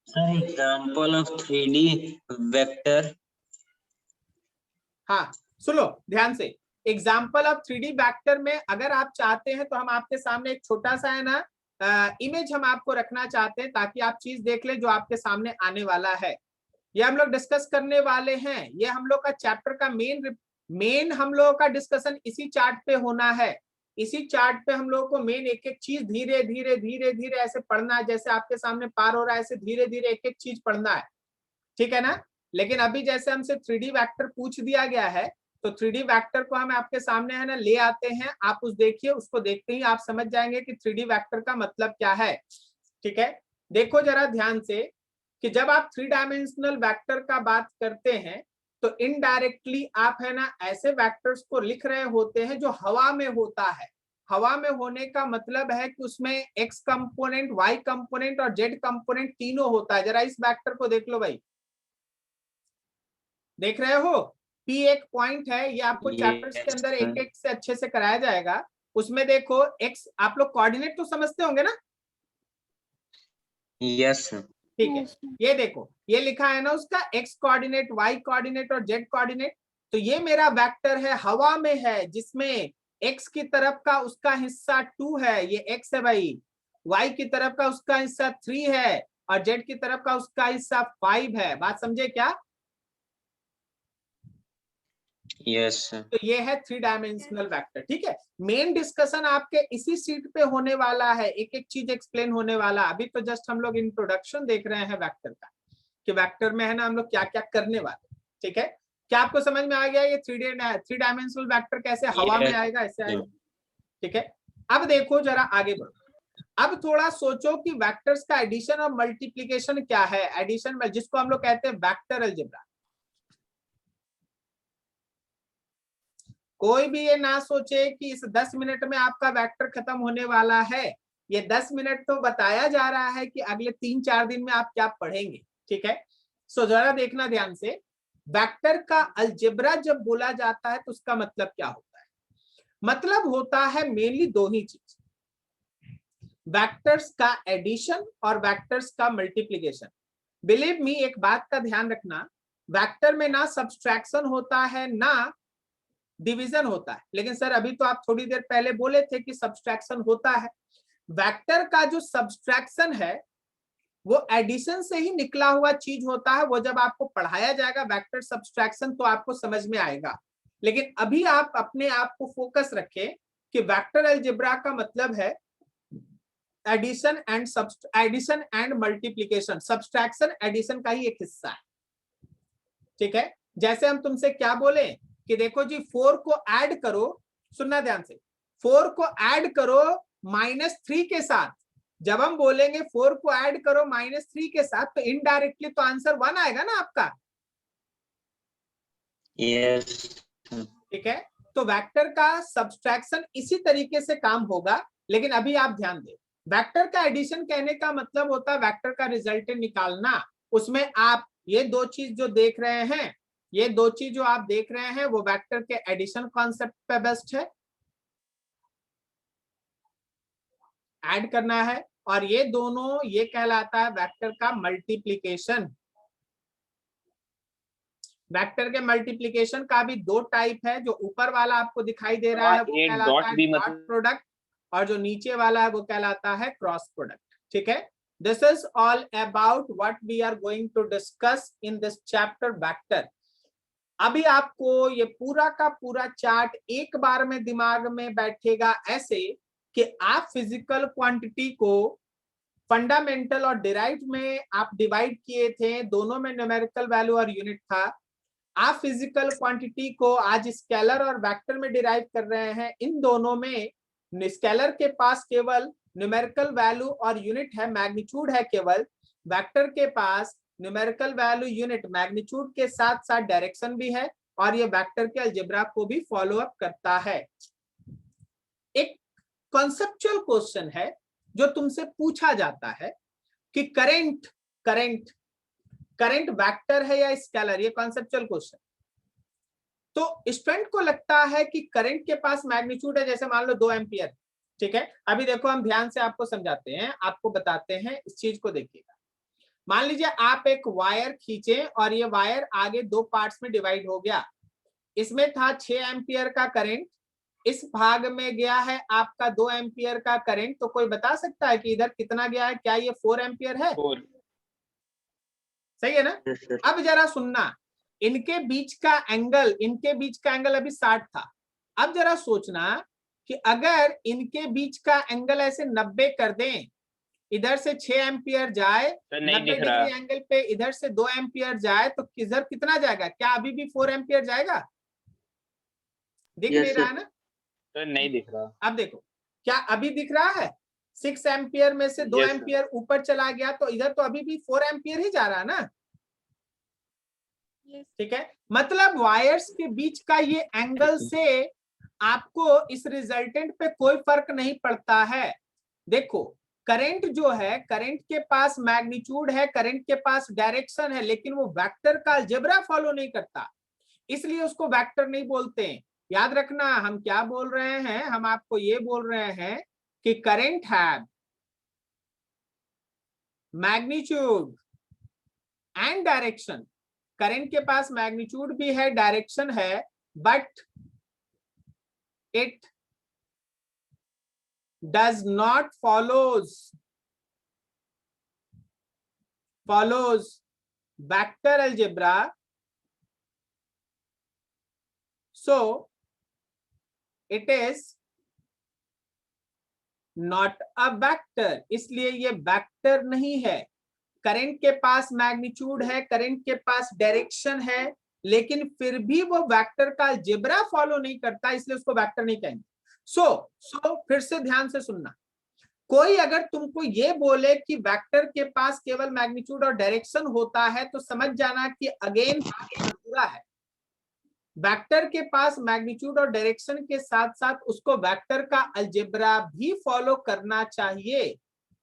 Example of 3D vector. हाँ सुनो ध्यान से, एग्जाम्पल ऑफ 3D वेक्टर में अगर आप चाहते हैं तो हम आपके सामने एक छोटा सा है ना इमेज हम आपको रखना चाहते हैं ताकि आप चीज देख ले जो आपके सामने आने वाला है। ये हम लोग डिस्कस करने वाले हैं, ये हम लोग का चैप्टर का मेन हम लोगों का डिस्कशन इसी चार्ट पे होना है। इसी चार्ट पे हम लोगों को मेन एक एक चीज धीरे धीरे धीरे धीरे ऐसे पढ़ना है, जैसे आपके सामने पार हो रहा है ऐसे धीरे धीरे एक एक चीज पढ़ना है, ठीक है ना। लेकिन अभी जैसे हमसे 3D वेक्टर पूछ दिया गया है तो 3D वेक्टर को हम आपके सामने है ना ले आते हैं, आप उस देखिए, उसको देखते ही आप समझ जाएंगे कि 3D वेक्टर का मतलब क्या है, ठीक है। देखो जरा ध्यान से कि जब आप 3 डायमेंशनल वेक्टर का बात करते हैं तो इनडायरेक्टली आप है ना ऐसे वेक्टर्स को लिख रहे होते हैं जो हवा में होता है। हवा में होने का मतलब है कि उसमें एक्स कंपोनेंट, वाई कंपोनेंट और जेड कंपोनेंट तीनों होता है। जरा इस वेक्टर को देख लो भाई, देख रहे हो, P एक पॉइंट है, ये आपको चैप्टर्स के अंदर एक एक से अच्छे से कराया जाएगा। उसमें देखो x, आप लोग कोऑर्डिनेट तो समझते होंगे ना। यस ठीक है, ये देखो ये लिखा है ना उसका x कोऑर्डिनेट, y कोऑर्डिनेट और z कोऑर्डिनेट। तो ये मेरा वेक्टर है, हवा में है, जिसमें x की तरफ का उसका हिस्सा 2 है, ये x है भाई, y की तरफ का उसका हिस्सा 3 है और z की तरफ का उसका हिस्सा 5 है। बात समझे क्या? यस तो ये है 3 डायमेंशनल वेक्टर, ठीक है। मेन डिस्कशन आपके इसी सीट पे होने वाला है, एक एक चीज एक्सप्लेन होने वाला। अभी तो जस्ट हम लोग इंट्रोडक्शन देख रहे हैं वेक्टर का, कि वेक्टर में है ना हम लोग क्या क्या करने वाले, ठीक है। क्या आपको समझ में आ गया ये 3 डायमेंशनल वेक्टर कैसे हवा में आएगा, ऐसे आएगा, ठीक है। अब देखो जरा आगे बढ़ो, अब थोड़ा सोचो कि वेक्टर्स का एडिशन और मल्टीप्लीकेशन क्या है। एडिशन में जिसको हम लोग कहते हैं वेक्टर अलजेब्रा। कोई भी ये ना सोचे कि इस 10 मिनट में आपका वेक्टर खत्म होने वाला है। ये 10 मिनट तो बताया जा रहा है कि अगले 3-4 दिन में आप क्या पढ़ेंगे, ठीक है। सो जरा देखना ध्यान से, वेक्टर का अलजेब्रा जब बोला जाता है तो उसका मतलब क्या होता है? मतलब होता है मेनली दो ही चीज, वेक्टर्स का एडिशन और वेक्टर्स का मल्टीप्लीकेशन। बिलीव मी, एक बात का ध्यान रखना, वेक्टर में ना सब्सट्रैक्शन होता है ना डिवीजन होता है। लेकिन सर अभी तो आप थोड़ी देर पहले बोले थे कि सब्सट्रैक्शन होता है। वेक्टर का जो सब्सट्रैक्शन है वो एडिशन से ही निकला हुआ चीज होता है। वो जब आपको पढ़ाया जाएगा वेक्टर सब्सट्रैक्शन तो आपको समझ में आएगा। लेकिन अभी आप अपने आप को फोकस रखें कि वेक्टर अलजेब्रा का मतलब है addition and multiplication. Subtraction addition का ही एक हिस्सा है, ठीक है। जैसे हम तुमसे क्या बोले कि देखो जी 4 को ऐड करो, सुनना ध्यान से, 4 को ऐड करो -3 के साथ। जब हम बोलेंगे 4 को ऐड करो -3 के साथ तो इनडायरेक्टली तो आंसर 1 आएगा ना आपका। यस ठीक है। तो वेक्टर का सब्सट्रैक्शन इसी तरीके से काम होगा, लेकिन अभी आप ध्यान दें, वेक्टर का एडिशन कहने का मतलब होता है वेक्टर का रिजल्टेंट निकालना। उसमें आप ये दो चीज जो देख रहे हैं, ये दो चीज जो आप देख रहे हैं वो वेक्टर के एडिशन कॉन्सेप्ट पे बेस्ड है, ऐड करना है, और ये दोनों ये कहलाता है वेक्टर का मल्टीप्लिकेशन। वेक्टर के मल्टीप्लिकेशन का भी दो टाइप है, जो ऊपर वाला आपको दिखाई दे रहा है वो एक कहलाता डॉट है भी डॉट मतलब प्रोडक्ट, और जो नीचे वाला है वो कहलाता है क्रॉस प्रोडक्ट। ठीक है, this is all about what we are going to discuss in this chapter vector. अभी आपको ये पूरा का पूरा चार्ट एक बार में दिमाग में बैठेगा ऐसे कि आप फिजिकल क्वांटिटी को फंडामेंटल और डिराइव्ड में आप डिवाइड किए थे, दोनों में न्यूमेरिकल वैल्यू और यूनिट था। आप फिजिकल क्वांटिटी को आज स्केलर और वेक्टर में डिराइव कर रहे हैं। इन दोनों में स्केलर के पास केवल न्यूमेरिकल वैल्यू और यूनिट है, मैग्नीट्यूड है केवल। वेक्टर के पास न्यूमेरिकल वैल्यू, यूनिट, मैग्नीट्यूड के साथ साथ डायरेक्शन भी है, और ये वेक्टर के अलजेब्रा को भी फॉलो अप करता है। एक कॉन्सेप्चुअल क्वेश्चन है जो तुमसे पूछा जाता है कि करंट करंट करंट वेक्टर है या स्केलर, ये कॉन्सेप्चुअल क्वेश्चन। तो स्टूडेंट को लगता है कि करंट के पास मैग्नीट्यूड है, जैसे मान लो 2 एम्पियर। ठीक है, अभी देखो हम ध्यान से आपको समझाते हैं, आपको बताते हैं, इस चीज को देखिएगा। मान लीजिए आप एक वायर खींचे और ये वायर आगे दो पार्ट्स में डिवाइड हो गया। इसमें था 6 एम्पियर का करंट, इस भाग में गया है आपका 2 एम्पियर का करंट। तो कोई बता सकता है कि इधर कितना गया है? क्या ये 4 एम्पियर है? 4। सही है ना? Yes, sir. अब जरा सुनना, इनके बीच का एंगल अभी 60 था। अब जरा सोचना कि अगर इनके बीच का एंगल ऐसे 90 कर दें, इधर से 6 एम्पियर जाए, तो नहीं 90 दिख रहा। डिग्री एंगल पे इधर से 2 एम्पियर जाए, तो किधर कितना जाएगा? क्या अभी भी 4 एम्पियर जाएगा? दिख Yes, नहीं रहा sir. है ना? तो नहीं दिख रहा। अब देखो, क्या अभी दिख रहा है? 6 एम्पियर में से 2 Yes, sir. एम्पियर ऊपर चला गया, तो इधर तो अभी भी 4 एम्पियर ही जा रहा है ना? ठीक है, मतलब वायर्स के बीच का ये एंगल से आपको इस रिजल्टेंट पे कोई फर्क नहीं पड़ता है। देखो, करंट जो है, करंट के पास मैग्नीट्यूड है, करंट के पास डायरेक्शन है, लेकिन वो वेक्टर का अलजेब्रा फॉलो नहीं करता, इसलिए उसको वेक्टर नहीं बोलते हैं। याद रखना, हम क्या बोल रहे हैं? हम आपको ये बोल रहे हैं कि current have magnitude and direction. Current के पास मैग्नीट्यूड भी है, डायरेक्शन है, but it does not follows vector algebra, so it is not a vector, इसलिए ये वेक्टर नहीं है। करंट के पास मैग्नीट्यूड है, करंट के पास डायरेक्शन है, लेकिन फिर भी वो वेक्टर का अलजेब्रा फॉलो नहीं करता, इसलिए उसको वेक्टर नहीं कहेंगे। सो फिर से ध्यान से सुनना, कोई अगर तुमको ये बोले कि वेक्टर के पास केवल मैग्नीट्यूड और डायरेक्शन होता है, तो समझ जाना कि अगेन पूरा है। वेक्टर के पास मैग्नीट्यूड और डायरेक्शन के साथ साथ उसको वेक्टर का अलजेब्रा भी फॉलो करना चाहिए।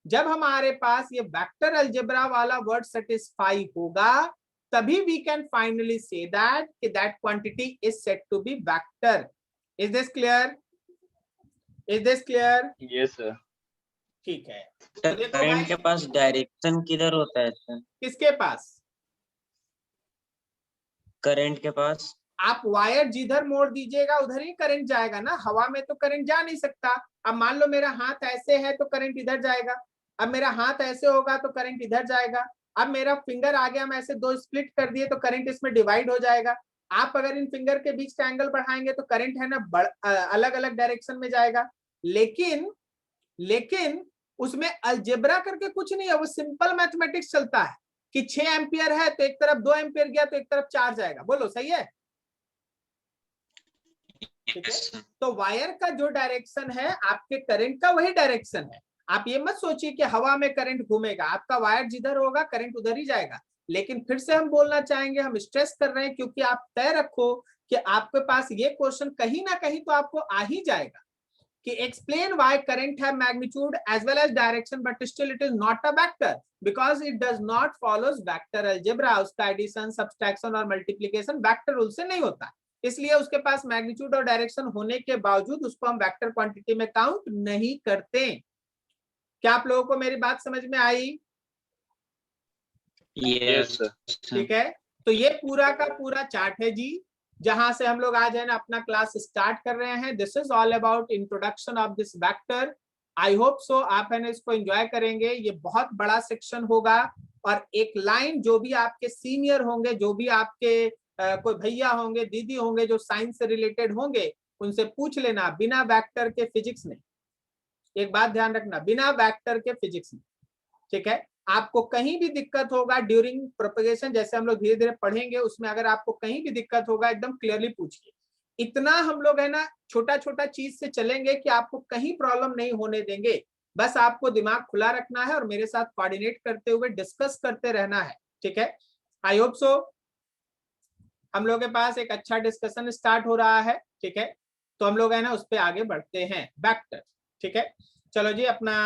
जब हमारे पास ये वेक्टर अलजेब्रा वाला वर्ड सेटिस्फाई होगा, तभी we can finally say that quantity is said to be vector. Is this clear? Is this clear? Yes, sir. ठीक है, तो देखो भाई, करंट के पास डायरेक्शन किधर होता है सर? किसके पास? करंट के पास आप वायर जिधर मोड़ दीजिएगा उधर ही करंट जाएगा ना, हवा में तो करंट जा नहीं सकता। अब मान लो मेरा हाथ ऐसे है तो करंट इधर जाएगा, अब मेरा हाथ ऐसे होगा तो करंट इधर जाएगा, अब मेरा फिंगर आ गया, हम ऐसे दो स्प्लिट कर दिए तो करंट इसमें डिवाइड हो जाएगा। आप अगर इन फिंगर के बीच का एंगल बढ़ाएंगे तो करंट है ना अलग अलग डायरेक्शन में जाएगा। लेकिन उसमें अलजेब्रा करके कुछ नहीं है, वो सिंपल मैथमेटिक्स चलता है कि 6 एम्पियर है तो एक तरफ 2 एम्पियर गया तो एक तरफ 4 जाएगा। बोलो सही है? ठीक है, तो वायर का जो डायरेक्शन है आपके करंट का वही डायरेक्शन है। आप ये मत सोचिए कि हवा में करंट घूमेगा, आपका वायर जिधर होगा करंट उधर ही जाएगा। लेकिन फिर से हम बोलना चाहेंगे, हम स्ट्रेस कर रहे हैं, क्योंकि आप तय रखो कि आपके पास ये क्वेश्चन कहीं ना कहीं तो आपको आ ही जाएगा कि explain why current have magnitude as well as direction but still it is not a vector because it does not follows vector algebra. उसका एडिशन, सब्सट्रैक्शन और मल्टीप्लिकेशन वेक्टर रूल से नहीं होता, इसलिए उसके पास मैग्नीट्यूड और डायरेक्शन होने के बावजूद उसको हम वेक्टर क्वांटिटी में काउंट नहीं करते। क्या आप लोगों को मेरी बात समझ में आई? यस ठीक है, तो ये पूरा का पूरा चार्ट है जी, जहां से हम लोग आज है ना अपना क्लास स्टार्ट कर रहे हैं। This is all about introduction of this vector. I hope सो आप है ना इसको एंजॉय करेंगे। ये बहुत बड़ा सेक्शन होगा और एक लाइन जो भी आपके सीनियर होंगे, जो भी आपके कोई भैया होंगे, दीदी होंगे जो साइंस से रिलेटेड होंगे, उनसे पूछ लेना बिना वेक्टर के फिजिक्स नहीं। एक बात ध्यान रखना, बिना वेक्टर के फिजिक्स नहीं, ठीक है। आपको कहीं भी दिक्कत होगा ड्यूरिंग प्रोपगेशन, जैसे हम लोग धीरे धीरे पढ़ेंगे, उसमें अगर आपको कहीं भी दिक्कत होगा एकदम क्लियरली पूछिए। इतना हम लोग है ना छोटा छोटा चीज से चलेंगे कि आपको कहीं प्रॉब्लम नहीं होने देंगे। बस आपको दिमाग खुला रखना है और मेरे साथ कोऑर्डिनेट करते हुए डिस्कस करते रहना है, ठीक है। आई होप सो हम लोग के पास एक अच्छा डिस्कशन स्टार्ट हो रहा है, ठीक है। तो हम लोग है ना उस पर आगे बढ़ते हैं, वेक्टर, ठीक है। चलो जी अपना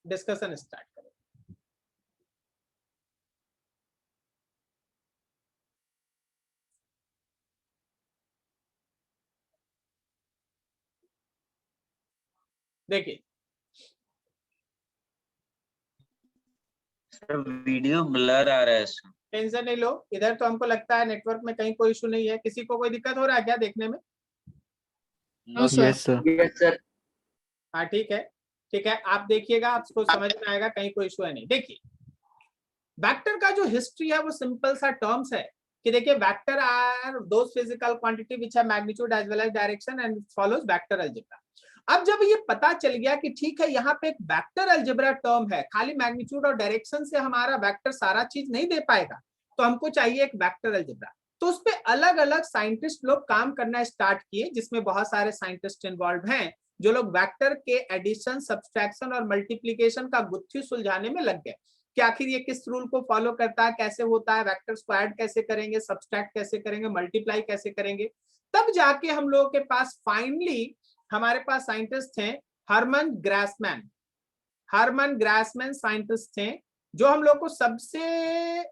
डिस्कशन स्टार्ट करें। देखिए वीडियो ब्लर आ रहा है इसमें। टेंशन नहीं लो, इधर तो हमको लगता है नेटवर्क में कहीं कोई इशू नहीं है। किसी को कोई दिक्कत हो रहा है क्या देखने में? Yes sir. हाँ ठीक है, ठीक है, आप देखिएगा, आपको समझ में आएगा, कहीं कोई इशू है नहीं। देखिए वेक्टर का जो हिस्ट्री है वो सिंपल सा टर्म्स है कि देखिए vector are those physical quantity which have magnitude as well as direction and follows vector algebra. अब जब ये पता चल गया कि ठीक है यहाँ पे एक वेक्टर अलजेब्रा टर्म है, खाली मैग्नीट्यूड और डायरेक्शन से हमारा वेक्टर सारा चीज नहीं दे पाएगा, तो हमको चाहिए एक वेक्टर अलजेब्रा। तो उस पे अलग अलग साइंटिस्ट लोग काम करना स्टार्ट किए, जिसमें बहुत सारे साइंटिस्ट इन्वॉल्व हैं, जो लोग वेक्टर के एडिशन, सब्सट्रैक्शन और मल्टीप्लिकेशन का गुत्थी सुलझाने में लग गए कि आखिर ये किस रूल को फॉलो करता है, कैसे होता है, वेक्टर्स को ऐड कैसे करेंगे, सब्सट्रैक्ट कैसे करेंगे, मल्टीप्लाई कैसे करेंगे। तब जाके हम लोगों के पास फाइनली हमारे पास साइंटिस्ट थे Harman Grassmann. Harman Grassmann scientist थे जो हम लोग को सबसे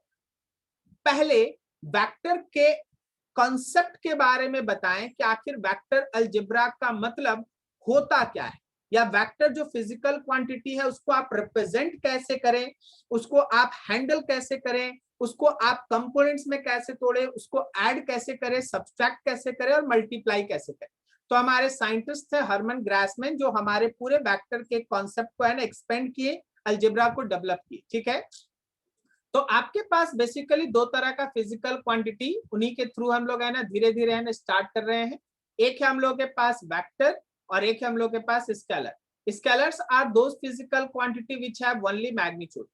पहले वेक्टर के कॉन्सेप्ट के बारे में बताएं कि आखिर वेक्टर अलजेब्रा का मतलब होता क्या है, या वेक्टर जो फिजिकल क्वांटिटी है उसको आप रिप्रेजेंट कैसे करें, उसको आप हैंडल कैसे करें, उसको आप कंपोनेंट्स में कैसे तोड़े, उसको ऐड कैसे करें, सब्सट्रैक्ट कैसे करें और मल्टीप्लाई कैसे करें। तो हमारे साइंटिस्ट थे हरमन ग्रासमैन, जो हमारे पूरे वेक्टर के कॉन्सेप्ट को है ना एक्सपेंड किए, अलजेब्रा को डेवलप किए, ठीक है। तो आपके पास बेसिकली दो तरह का फिजिकल क्वांटिटी, उन्हीं के थ्रू हम लोग है ना धीरे धीरे है ना स्टार्ट कर रहे हैं। एक है हम लोग के पास वेक्टर और एक है हम लोग के पास scalar. Scalars are those physical quantity which have only magnitude,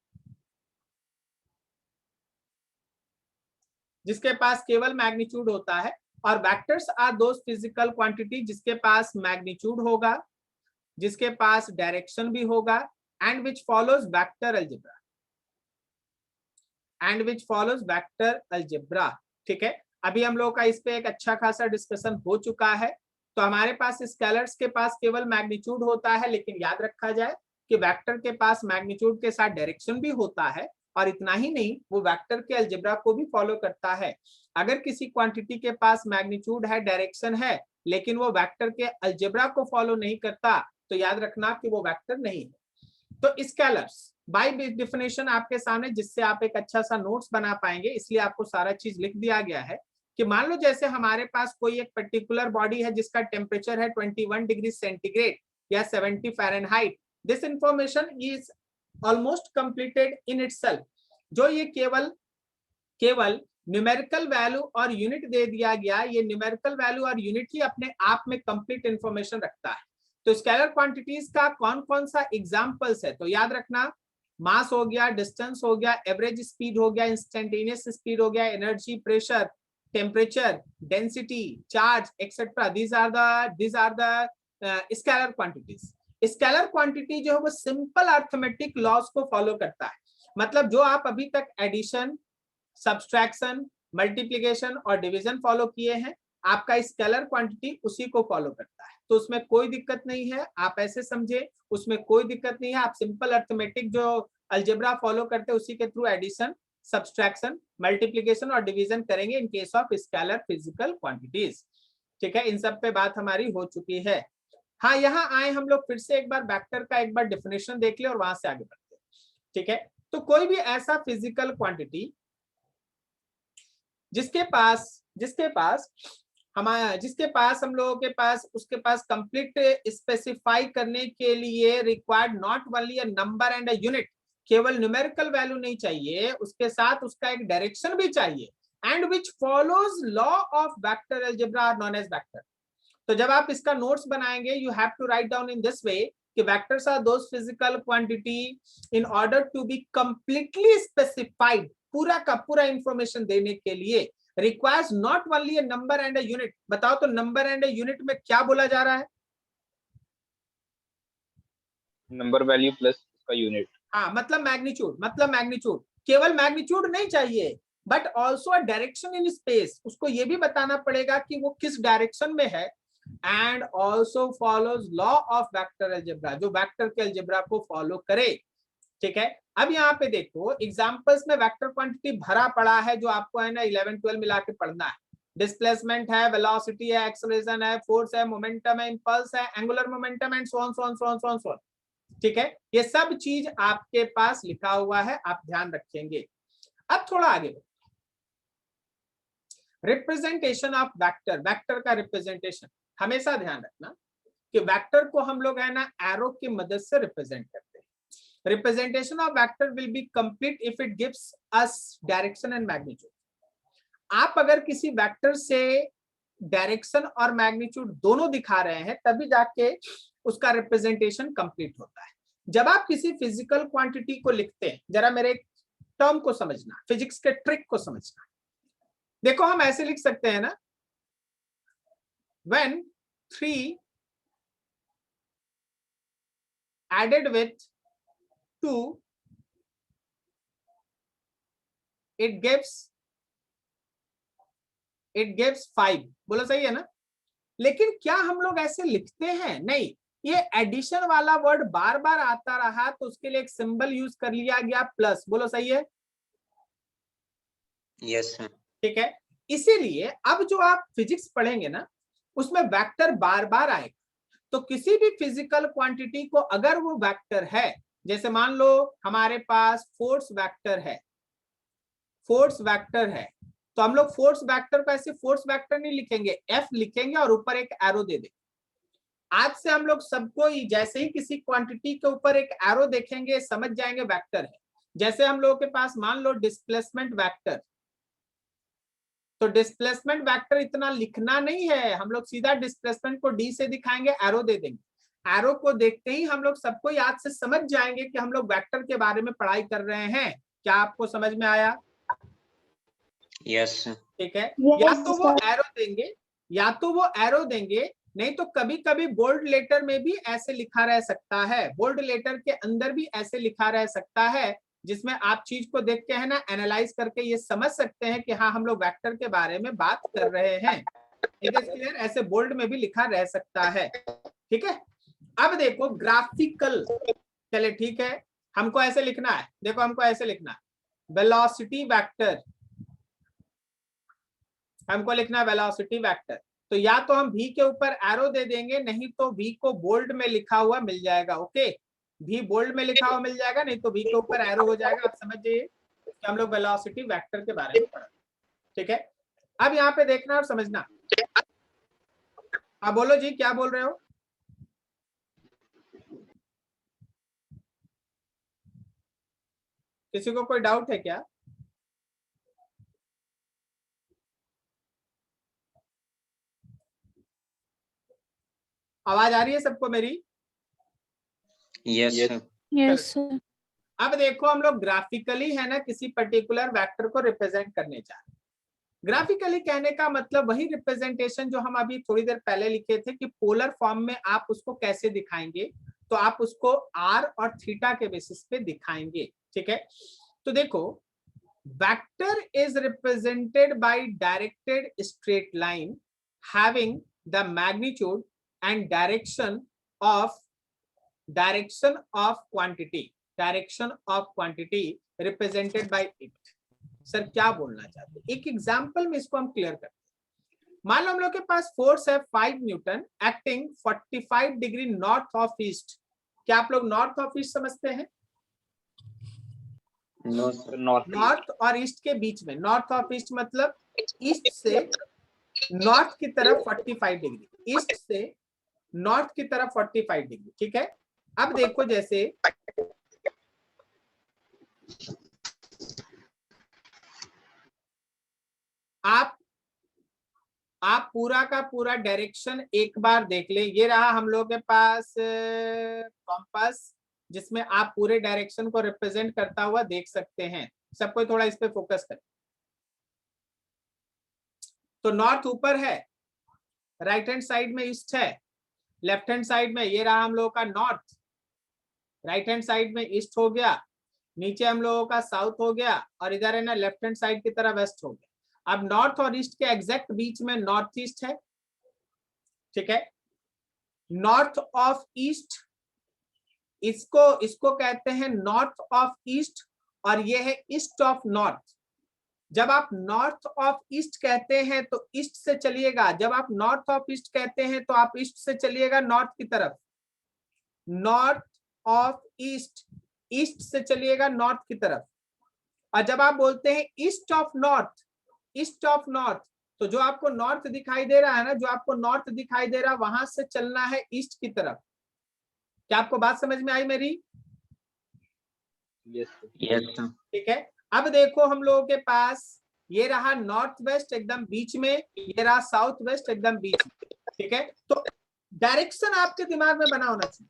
जिसके पास केवल मैग्नीट्यूड होता है, और vectors are those physical quantity जिसके पास मैग्नीट्यूड होगा, जिसके पास डायरेक्शन भी होगा, and which follows vector algebra, and which follows vector algebra, ठीक है। अभी हम लोग का इस पे एक अच्छा खासा डिस्कशन हो चुका है। तो हमारे पास स्केलर्स के पास केवल मैग्नीट्यूड होता है, लेकिन याद रखा जाए कि वेक्टर के पास मैग्नीट्यूड के साथ डायरेक्शन भी होता है, और इतना ही नहीं, वो वेक्टर के अलजेब्रा को भी फॉलो करता है। अगर किसी क्वांटिटी के पास मैग्नीट्यूड है, डायरेक्शन है, लेकिन वो वेक्टर के अलजेब्रा को फॉलो नहीं करता, तो याद रखना कि वो वेक्टर नहीं है। तो स्केलर्स बाय डेफिनेशन आपके सामने, जिससे आप एक अच्छा सा नोट्स बना पाएंगे, इसलिए आपको सारा चीज लिख दिया गया है कि मान लो जैसे हमारे पास कोई एक पर्टिकुलर बॉडी है जिसका टेम्परेचर है 21 डिग्री सेंटीग्रेड या 70 Fahrenheit. This information is almost completed in itself. जो ये केवल न्यूमेरिकल वैल्यू और यूनिट दे दिया गया, ये न्यूमेरिकल वैल्यू और यूनिट ही अपने आप में कंप्लीट इंफॉर्मेशन रखता है। तो स्केलर क्वांटिटीज का कौन कौन सा एग्जांपल्स है, तो याद रखना, मास हो गया, डिस्टेंस हो गया, एवरेज स्पीड हो गया, इंस्टेंटेनियस स्पीड हो गया, energy, pressure, temperature, density, charge etcetera, these are the scalar quantities. Scalar quantity जो है वो सिंपल अर्थमेटिक लॉज को फॉलो करता है। मतलब जो आप अभी तक एडिशन, सब्सट्रैक्शन, मल्टीप्लिकेशन और डिवीजन फॉलो किए हैं, आपका स्केलर क्वांटिटी उसी को फॉलो करता है, तो उसमें कोई दिक्कत नहीं है, आप ऐसे समझे, उसमें कोई दिक्कत नहीं है। आप सिंपल अर्थमेटिक जो अलजेब्रा फॉलो करते हैं उसी के थ्रू एडिशन, सब्सट्रैक्शन, मल्टीप्लिकेशन और डिवीजन करेंगे in case of scalar physical quantities. ठीक है, इन सब पे बात हमारी हो चुकी है। हाँ, यहाँ आए हम लोग फिर से एक बार वेक्टर का एक बार डेफिनेशन देख ले और वहां से आगे बढ़ते हैं। ठीक है, तो कोई भी ऐसा फिजिकल क्वांटिटी जिसके पास हम लोगों के पास उसके पास कंप्लीट स्पेसिफाई करने के लिए required not only a number and a unit, केवल न्यूमेरिकल वैल्यू नहीं चाहिए, उसके साथ उसका एक डायरेक्शन भी चाहिए, and which follows law of vector algebra are known as vector. तो जब आप इसका नोट्स बनाएंगे, you have to write down in this way कि vectors are those physical quantity in order to be completely specified, पूरा का पूरा information देने के लिए requires not only a number and a unit. बताओ तो नंबर एंड अ यूनिट में क्या बोला जा रहा है? नंबर वैल्यू प्लस उसका यूनिट। हाँ, मतलब मैग्नीट्यूड, केवल मैग्नीट्यूड नहीं चाहिए but also a direction in space, उसको ये भी बताना पड़ेगा कि वो किस डायरेक्शन में है, and also follows law of vector algebra, जो वेक्टर के अलजेब्रा को फॉलो करे। ठीक है, अब यहाँ पे देखो एग्जांपल्स में वेक्टर क्वांटिटी भरा पड़ा है, जो आपको है ना 11-12 मिला के पढ़ना है। डिस्प्लेसमेंट है, वेलोसिटी है, एक्सेलरेशन है, फोर्स है, मोमेंटम है, इंपल्स है, angular momentum and so on so on so on so on so on. ठीक है, ये सब चीज आपके पास लिखा हुआ है, आप ध्यान रखेंगे। अब थोड़ा आगे रिप्रेजेंटेशन ऑफ वेक्टर, वेक्टर का रिप्रेजेंटेशन हमेशा ध्यान रखना कि वेक्टर को हम लोग है ना एरो की मदद से रिप्रेजेंट करते हैं। Representation of vector will be complete if it gives us direction and magnitude. आप अगर किसी वेक्टर से डायरेक्शन और मैग्नीट्यूड दोनों दिखा रहे हैं तभी जाके उसका रिप्रेजेंटेशन कंप्लीट होता है। जब आप किसी फिजिकल क्वांटिटी को लिखते हैं, जरा मेरे टर्म को समझना, फिजिक्स के ट्रिक को समझना। देखो हम ऐसे लिख सकते हैं ना, when 3 added with 2 it gives 5। बोलो सही है ना? लेकिन क्या हम लोग ऐसे लिखते हैं? नहीं, ये एडिशन वाला वर्ड बार बार आता रहा तो उसके लिए एक सिंबल यूज कर लिया गया प्लस। बोलो सही है? Yes sir. ठीक है, इसीलिए अब जो आप फिजिक्स पढ़ेंगे ना उसमें वेक्टर बार बार आएगा। तो किसी भी फिजिकल क्वांटिटी को अगर वो वेक्टर है, जैसे मान लो हमारे पास फोर्स वेक्टर है, तो हम लोग फोर्स वेक्टर को ऐसे फोर्स वेक्टर नहीं लिखेंगे, एफ लिखेंगे और ऊपर एक एरो दे देंगे। आज से हम लोग सबको जैसे ही किसी क्वांटिटी के ऊपर एक एरो देखेंगे समझ जाएंगे वेक्टर है। जैसे हम लोगों के पास मान लो डिस्प्लेसमेंट वेक्टर, तो डिस्प्लेसमेंट वेक्टर इतना लिखना नहीं है, हम लोग सीधा डिस्प्लेसमेंट को डी से दिखाएंगे, एरो दे देंगे। एरो को देखते ही हम लोग सबको याद से समझ जाएंगे कि हम लोग वेक्टर के बारे में पढ़ाई कर रहे हैं। क्या आपको समझ में आया? यस। ठीक है, या तो वो एरो देंगे, नहीं तो कभी कभी बोल्ड लेटर में भी ऐसे लिखा रह सकता है, बोल्ड लेटर के अंदर भी ऐसे लिखा रह सकता है, जिसमें आप चीज को देख के है ना एनालाइज करके ये समझ सकते हैं कि हाँ हम लोग वेक्टर के बारे में बात कर रहे हैं। क्लियर? ऐसे बोल्ड में भी लिखा रह सकता है। ठीक है, अब देखो ग्राफिकल, चले ठीक है, हमको ऐसे लिखना है, देखो हमको ऐसे लिखना है वेलोसिटी वेक्टर, हमको लिखना है वेलोसिटी वेक्टर। तो या तो हम v के ऊपर एरो दे देंगे, नहीं तो v को बोल्ड में लिखा हुआ मिल जाएगा। ओके, v बोल्ड में लिखा हुआ मिल जाएगा, नहीं तो v के ऊपर एरो हो जाएगा। आप समझ जाइए कि हम लोग वेलोसिटी वेक्टर के बारे में पढ़ा। ठीक है, अब यहाँ पे देखना और समझना। आप बोलो जी, क्या बोल रहे हो? किसी को कोई डाउट है क्या? आवाज आ रही है सबको मेरी? Yes sir. Yes sir. अब देखो हम लोग ग्राफिकली है ना किसी पर्टिकुलर वेक्टर को रिप्रेजेंट करने जा रहे हैं। ग्राफिकली कहने का मतलब वही रिप्रेजेंटेशन जो हम अभी थोड़ी देर पहले लिखे थे कि पोलर फॉर्म में आप उसको कैसे दिखाएंगे, तो आप उसको r और थीटा के बेसिस पे दिखाएंगे। ठीक है, तो देखो vector is represented by directed straight line having the magnitude and direction of quantity represented by it. Sir क्या बोलना चाहते हैं? एक एग्जांपल में इसको हम क्लियर करते हैं। मान लो हम लोग के पास फोर्स है 5 Newton acting 45 degree north of east. क्या आप लोग नॉर्थ ऑफ ईस्ट समझते हैं? नॉर्थ और ईस्ट के बीच में, नॉर्थ ऑफ ईस्ट मतलब ईस्ट से नॉर्थ की तरफ 45 डिग्री, ईस्ट से नॉर्थ की तरफ 45 डिग्री, ठीक है। अब देखो जैसे आप पूरा का पूरा डायरेक्शन एक बार देख ले। ये रहा हम लोग के पास कॉम्पास, जिसमें आप पूरे डायरेक्शन को रिप्रेजेंट करता हुआ देख सकते हैं। सबको थोड़ा इस पे फोकस करें। तो नॉर्थ ऊपर है, राइट हैंड साइड में ईस्ट है, लेफ्ट हैंड साइड में ये रहा हम लोगों का नॉर्थ, राइट हैंड साइड में ईस्ट हो गया, नीचे हम लोगों का साउथ हो गया, और इधर है ना लेफ्ट हैंड साइड की तरफ वेस्ट हो गया। अब नॉर्थ और ईस्ट के एग्जैक्ट बीच में नॉर्थ ईस्ट है, ठीक है। नॉर्थ ऑफ ईस्ट, इसको कहते हैं नॉर्थ ऑफ ईस्ट, और ये है ईस्ट ऑफ नॉर्थ। जब आप नॉर्थ ऑफ ईस्ट कहते हैं तो ईस्ट से चलिएगा, जब आप नॉर्थ ऑफ ईस्ट कहते हैं तो आप ईस्ट से चलिएगा नॉर्थ की तरफ। नॉर्थ ऑफ ईस्ट, ईस्ट से चलिएगा नॉर्थ की तरफ। और जब आप बोलते हैं east of north, east of north, तो जो आपको नॉर्थ दिखाई दे रहा है ना, जो आपको नॉर्थ दिखाई दे रहा है वहां से चलना है ईस्ट की तरफ। क्या आपको बात समझ में आई मेरी? यस ठीक है। अब देखो हम लोगों के पास ये रहा नॉर्थ वेस्ट एकदम बीच में, ये रहा साउथ वेस्ट एकदम बीच में, ठीक है। तो डायरेक्शन आपके दिमाग में बना होना चाहिए।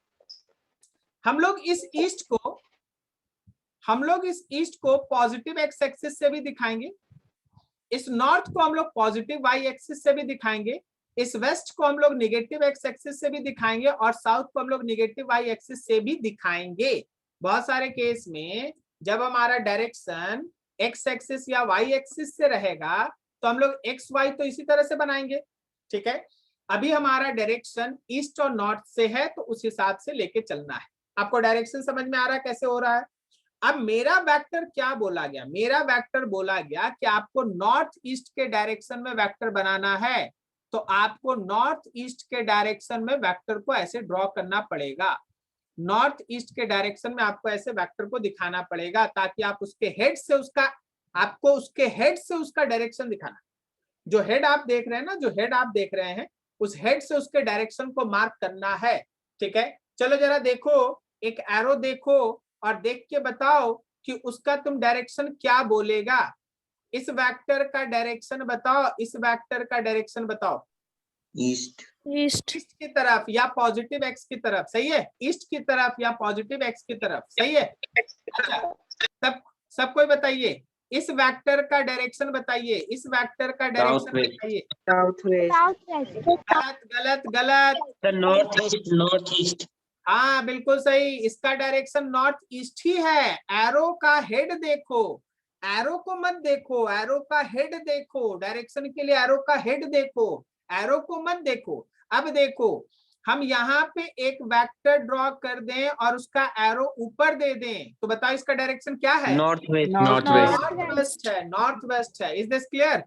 हम लोग इस ईस्ट को पॉजिटिव एक्स एक्सिस से भी दिखाएंगे, इस नॉर्थ को हम लोग पॉजिटिव वाई एक्सिस से भी दिखाएंगे, इस वेस्ट को हम लोग निगेटिव एक्स एक्सिस से भी दिखाएंगे, और साउथ को हम लोग निगेटिव वाई एक्सिस से भी दिखाएंगे। बहुत सारे केस में जब हमारा डायरेक्शन एक्स एक्सिस या वाई एक्सिस से रहेगा तो हम लोग एक्स वाई तो इसी तरह से बनाएंगे, ठीक है। अभी हमारा डायरेक्शन ईस्ट और नॉर्थ से है तो उस हिसाब से लेके चलना है। आपको डायरेक्शन समझ में आ रहा है कैसे हो रहा है? अब मेरा वेक्टर क्या बोला गया? मेरा वेक्टर बोला गया कि आपको नॉर्थ ईस्ट के डायरेक्शन में वेक्टर बनाना है, तो आपको नॉर्थ ईस्ट के डायरेक्शन में वेक्टर को ऐसे ड्रॉ करना पड़ेगा। नॉर्थ ईस्ट के डायरेक्शन में आपको ऐसे वेक्टर को दिखाना पड़ेगा, ताकि आप उसके हेड से उसका डायरेक्शन दिखाना। जो हेड आप देख रहे हैं ना, जो हेड आप देख रहे हैं, उस हेड से उसके डायरेक्शन को मार्क करना है, ठीक है। चलो जरा देखो, एक एरो देखो और देख के बताओ कि उसका तुम डायरेक्शन क्या बोलेगा। इस वेक्टर का डायरेक्शन बताओ, इस वेक्टर का डायरेक्शन बताओ। ईस्ट, ईस्ट, ईस्ट की तरफ या पॉजिटिव एक्स की तरफ, सही है। ईस्ट की तरफ या पॉजिटिव एक्स की तरफ, सही है। अच्छा, सब कोई बताइए, इस वेक्टर का डायरेक्शन बताइए, इस वेक्टर का डायरेक्शन बताइए। साउथ वेस्ट, गलत गलत गलत। North east. हाँ बिल्कुल सही, इसका डायरेक्शन नॉर्थ ईस्ट ही है। एरो का हेड देखो, एरो को मत देखो, एरो का हेड देखो। डायरेक्शन के लिए एरो का हेड देखो, एरो को मत देखो। अब देखो, हम यहाँ पे एक वेक्टर ड्रॉ कर दें और उसका एरो ऊपर दे दें, तो बताओ इसका डायरेक्शन क्या है? नॉर्थ वेस्ट, नॉर्थ वेस्ट है, नॉर्थ वेस्ट है। Is this clear?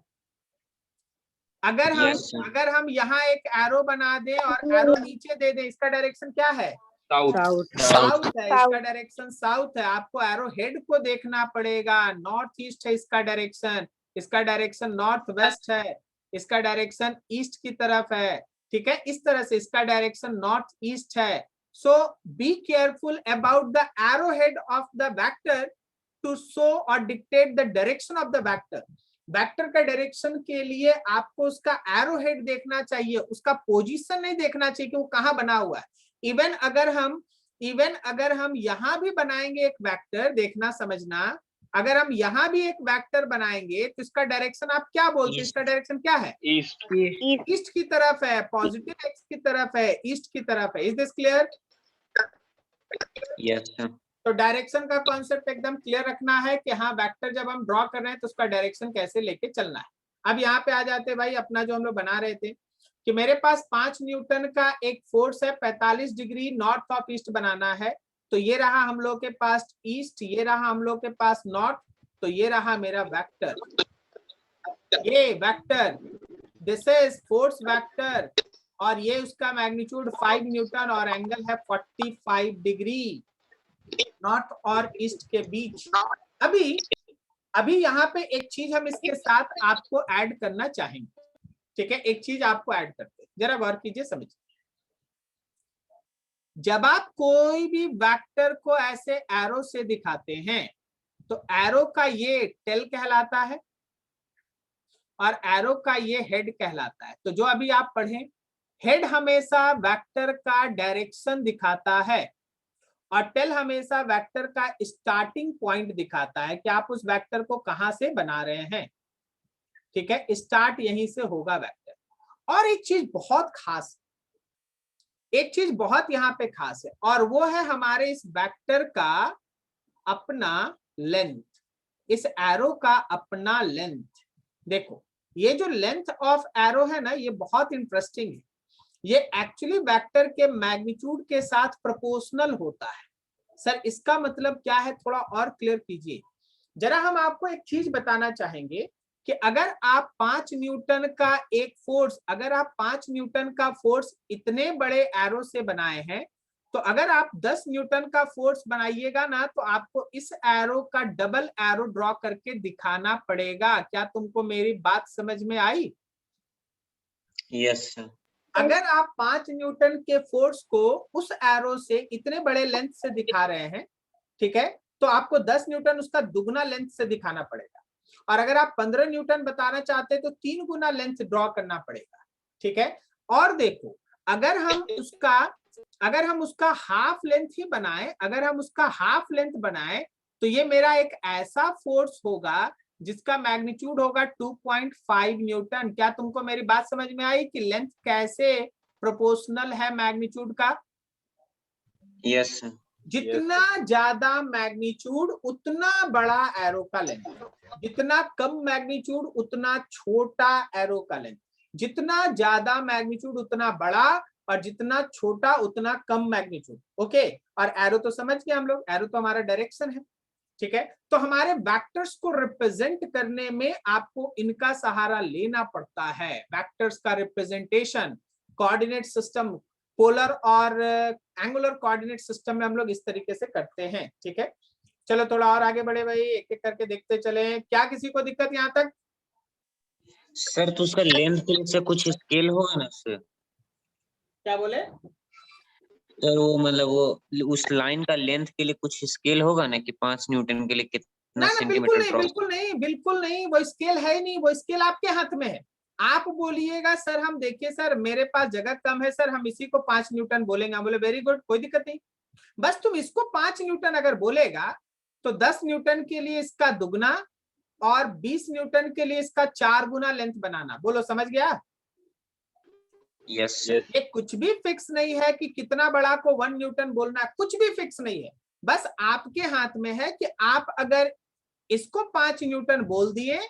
अगर हम यहाँ एक एरो बना दें और एरो नीचे दे दें, इसका डायरेक्शन क्या है? साउथ है। इसका डायरेक्शन साउथ है। आपको एरो हेड को देखना पड़ेगा। नॉर्थ ईस्ट है इसका डायरेक्शन, इसका डायरेक्शन नॉर्थ वेस्ट है, इसका डायरेक्शन ईस्ट की तरफ है, ठीक है। इस तरह से इसका डायरेक्शन नॉर्थ ईस्ट है। So be careful about the arrow head of the vector to show और dictate the direction of the vector. Vector का डायरेक्शन के लिए आपको उसका एरो हेड देखना चाहिए, उसका पोजीशन नहीं देखना चाहिए कि वो कहाँ बना हुआ है। इवन अगर हम यहाँ भी बनाएंगे एक वेक्टर, देखना समझना, अगर हम यहाँ भी एक वेक्टर बनाएंगे तो इसका डायरेक्शन आप क्या बोलते हैं? इसका डायरेक्शन क्या है? ईस्ट ईस्ट की तरफ है, पॉजिटिव एक्स की तरफ है, ईस्ट की तरफ है। Is this clear? Yes sir. तो डायरेक्शन का कॉन्सेप्ट एकदम क्लियर रखना है कि हाँ वेक्टर जब हम ड्रॉ कर रहे हैं तो उसका डायरेक्शन कैसे लेके चलना है। अब यहाँ पे आ जाते भाई अपना जो हम लोग बना रहे थे। कि मेरे पास 5 न्यूटन का एक फोर्स है, 45 डिग्री नॉर्थ ऑफ ईस्ट बनाना है। तो ये रहा हम लोग के पास ईस्ट, ये रहा हम लोग के पास नॉर्थ, तो ये रहा मेरा वेक्टर, ये vector, this is force vector, और ये उसका मैग्नीट्यूड 5 न्यूटन और एंगल है 45 डिग्री नॉर्थ और ईस्ट के बीच। अभी यहाँ पे एक चीज हम इसके साथ आपको ऐड करना चाहेंगे, ठीक है? एक चीज आपको ऐड करते हैं, जरा गौर कीजिए, समझिए। जब आप कोई भी वेक्टर को ऐसे एरो से दिखाते हैं तो एरो का ये टेल कहलाता है और एरो का ये हेड कहलाता है। तो जो अभी आप पढ़ें, हेड हमेशा वेक्टर का डायरेक्शन दिखाता है और टेल हमेशा वेक्टर का स्टार्टिंग पॉइंट दिखाता है कि आप उस वेक्टर को कहां से बना रहे हैं, ठीक है? स्टार्ट यहीं से होगा वेक्टर। और एक चीज बहुत खास, एक चीज बहुत यहाँ पे खास है, और वो है हमारे इस वेक्टर का अपना लेंथ, इस एरो का अपना लेंथ। देखो ये जो लेंथ ऑफ एरो है ना, ये बहुत इंटरेस्टिंग है। ये एक्चुअली वेक्टर के मैग्नीट्यूड के साथ प्रोपोर्शनल होता है। सर इसका मतलब क्या है, थोड़ा और क्लियर कीजिए। जरा हम आपको एक चीज बताना चाहेंगे कि अगर आप 5 न्यूटन का एक फोर्स, अगर आप 5 न्यूटन का फोर्स इतने बड़े एरो से बनाए हैं, तो अगर आप 10 न्यूटन का फोर्स बनाइएगा ना, तो आपको इस एरो का डबल एरो ड्रॉ करके दिखाना पड़ेगा। क्या तुमको मेरी बात समझ में आई? Yes sir. अगर आप 5 न्यूटन के फोर्स को उस एरो से इतने बड़े लेंथ से दिखा रहे हैं, ठीक है, तो आपको 10 न्यूटन उसका दुगना लेंथ से दिखाना पड़ेगा। और अगर आप 15 न्यूटन बताना चाहते हैं तो 3 गुना लेंथ ड्रॉ करना पड़ेगा, ठीक है? और देखो अगर हम उसका हाफ लेंथ ही बनाएं, अगर हम उसका हाफ लेंथ बनाएं, तो ये मेरा एक ऐसा फोर्स होगा जिसका मैग्नीट्यूड होगा 2.5 न्यूटन। क्या तुमको मेरी बात समझ में आई कि लेंथ कैसे प्रोपोर्शनल है मैग्नीट्यूड का? Yes sir. जितना ज्यादा मैग्नीट्यूड उतना बड़ा एरो का लेंथ, जितना कम मैग्नीट्यूड उतना छोटा एरो का लेंथ, जितना ज्यादा मैग्नीट्यूड उतना बड़ा और जितना छोटा उतना कम मैग्नीट्यूड। ओके, और एरो तो समझ गए हम लोग, एरो तो हमारा डायरेक्शन है, ठीक है? तो हमारे वेक्टर्स को रिप्रेजेंट करने में आपको इनका सहारा लेना पड़ता है। वेक्टर्स का रिप्रेजेंटेशन कोऑर्डिनेट सिस्टम, पोलर और एंगुलर कोऑर्डिनेट सिस्टम में हम लोग इस तरीके से करते हैं, ठीक है? चलो थोड़ा और आगे बढ़े भाई, एक एक करके देखते चले। क्या किसी को दिक्कत यहाँ तक? सर तो उसका लेंथ के लिए कुछ स्केल होगा ना सर? क्या बोले? सर वो मतलब वो उस लाइन का लेंथ के लिए कुछ स्केल होगा ना कि 5 न्यूटन के लिए कितना ना बिल्कुल सेंटीमीटर नहीं, ड्रॉ? बिल्कुल नहीं, बिल्कुल नहीं, वो स्केल है ही नहीं, वो स्केल आपके हाथ में है। आप बोलिएगा सर हम देखिए सर मेरे पास जगह कम है सर, हम इसी को 5 न्यूटन बोलेंगे। बोले वेरी गुड, कोई दिक्कत नहीं, बस तुम इसको 5 न्यूटन अगर बोलेगा तो 10 न्यूटन के लिए इसका दुगना और 20 न्यूटन के लिए इसका 4 गुना लेंथ बनाना। बोलो समझ गया? यस ये कुछ भी फिक्स नहीं है कि कितना बड़ा को 1 न्यूटन बोलना है, कुछ भी फिक्स नहीं है। बस आपके हाथ में है कि आप अगर इसको 5 न्यूटन बोल दिए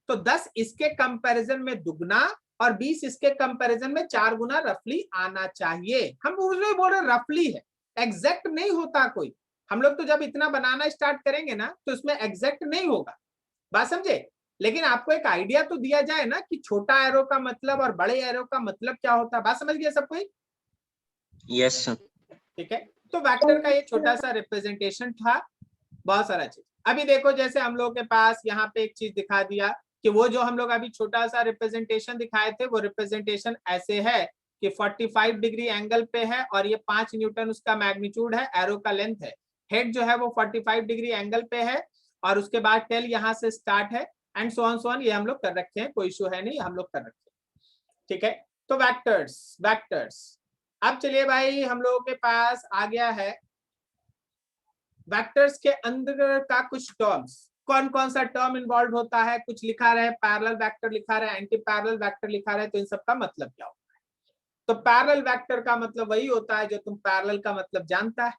तो 10 इसके कंपैरिजन में दुगना और 20 इसके कंपैरिजन में 4 गुना रफली आना चाहिए। हम उसमें बोल रहे रफली है, एग्जैक्ट नहीं होता कोई। हम लोग तो जब इतना बनाना स्टार्ट करेंगे ना तो इसमें एग्जैक्ट नहीं होगा, बात समझे? लेकिन आपको एक आइडिया तो दिया जाए ना कि छोटा एरो का मतलब और बड़े एरो का मतलब क्या होता है। बात समझ गया सब कोई? Yes sir. ठीक है, तो वेक्टर का ये छोटा सा रिप्रेजेंटेशन था, बहुत सारा चीज। अभी देखो जैसे हम लोग के पास यहाँ पे एक चीज दिखा दिया कि वो जो हम लोग अभी छोटा सा रिप्रेजेंटेशन दिखाए थे, वो रिप्रेजेंटेशन ऐसे है कि 45 डिग्री एंगल पे है और ये 5 न्यूटन उसका मैग्नीट्यूड है, एरो का लेंथ है, हेड जो है वो 45 डिग्री एंगल पे है और उसके बाद टेल यहाँ से स्टार्ट है एंड सो ऑन ये हम लोग कर रखे हैं, कोई इशू है नहीं, हम लोग कर रखे हैं, ठीक है? तो वेक्टर्स अब चलिए भाई हम लोगों के पास आ गया है वेक्टर्स के अंदर का कुछ टर्म्स। कौन कौन सा टर्म इन्वॉल्व होता है, कुछ लिखा रहे, पैरेलल वेक्टर लिखा रहे, एंटी पैरेलल वेक्टर लिखा रहे, तो इन सब का मतलब क्या होता है? तो पैरेलल वेक्टर का मतलब वही होता है जो तुम पैरेलल का मतलब जानता है,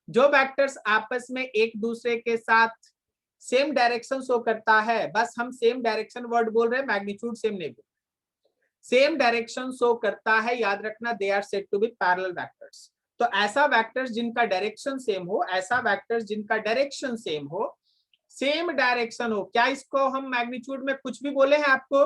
जो वेक्टर्स आपस में एक दूसरे के साथ सेम डायरेक्शन शो करता है। बस हम सेम डायरेक्शन वर्ड बोल रहे हैं, मैग्नीट्यूड सेम नहीं बोल। सेम डायरेक्शन शो करता है, याद रखना, they are said to be parallel vectors. तो ऐसा वेक्टर्स जिनका डायरेक्शन सेम हो, ऐसा वेक्टर्स जिनका डायरेक्शन सेम हो, सेम डायरेक्शन हो, क्या इसको हम मैग्नीट्यूड में कुछ भी बोले हैं आपको?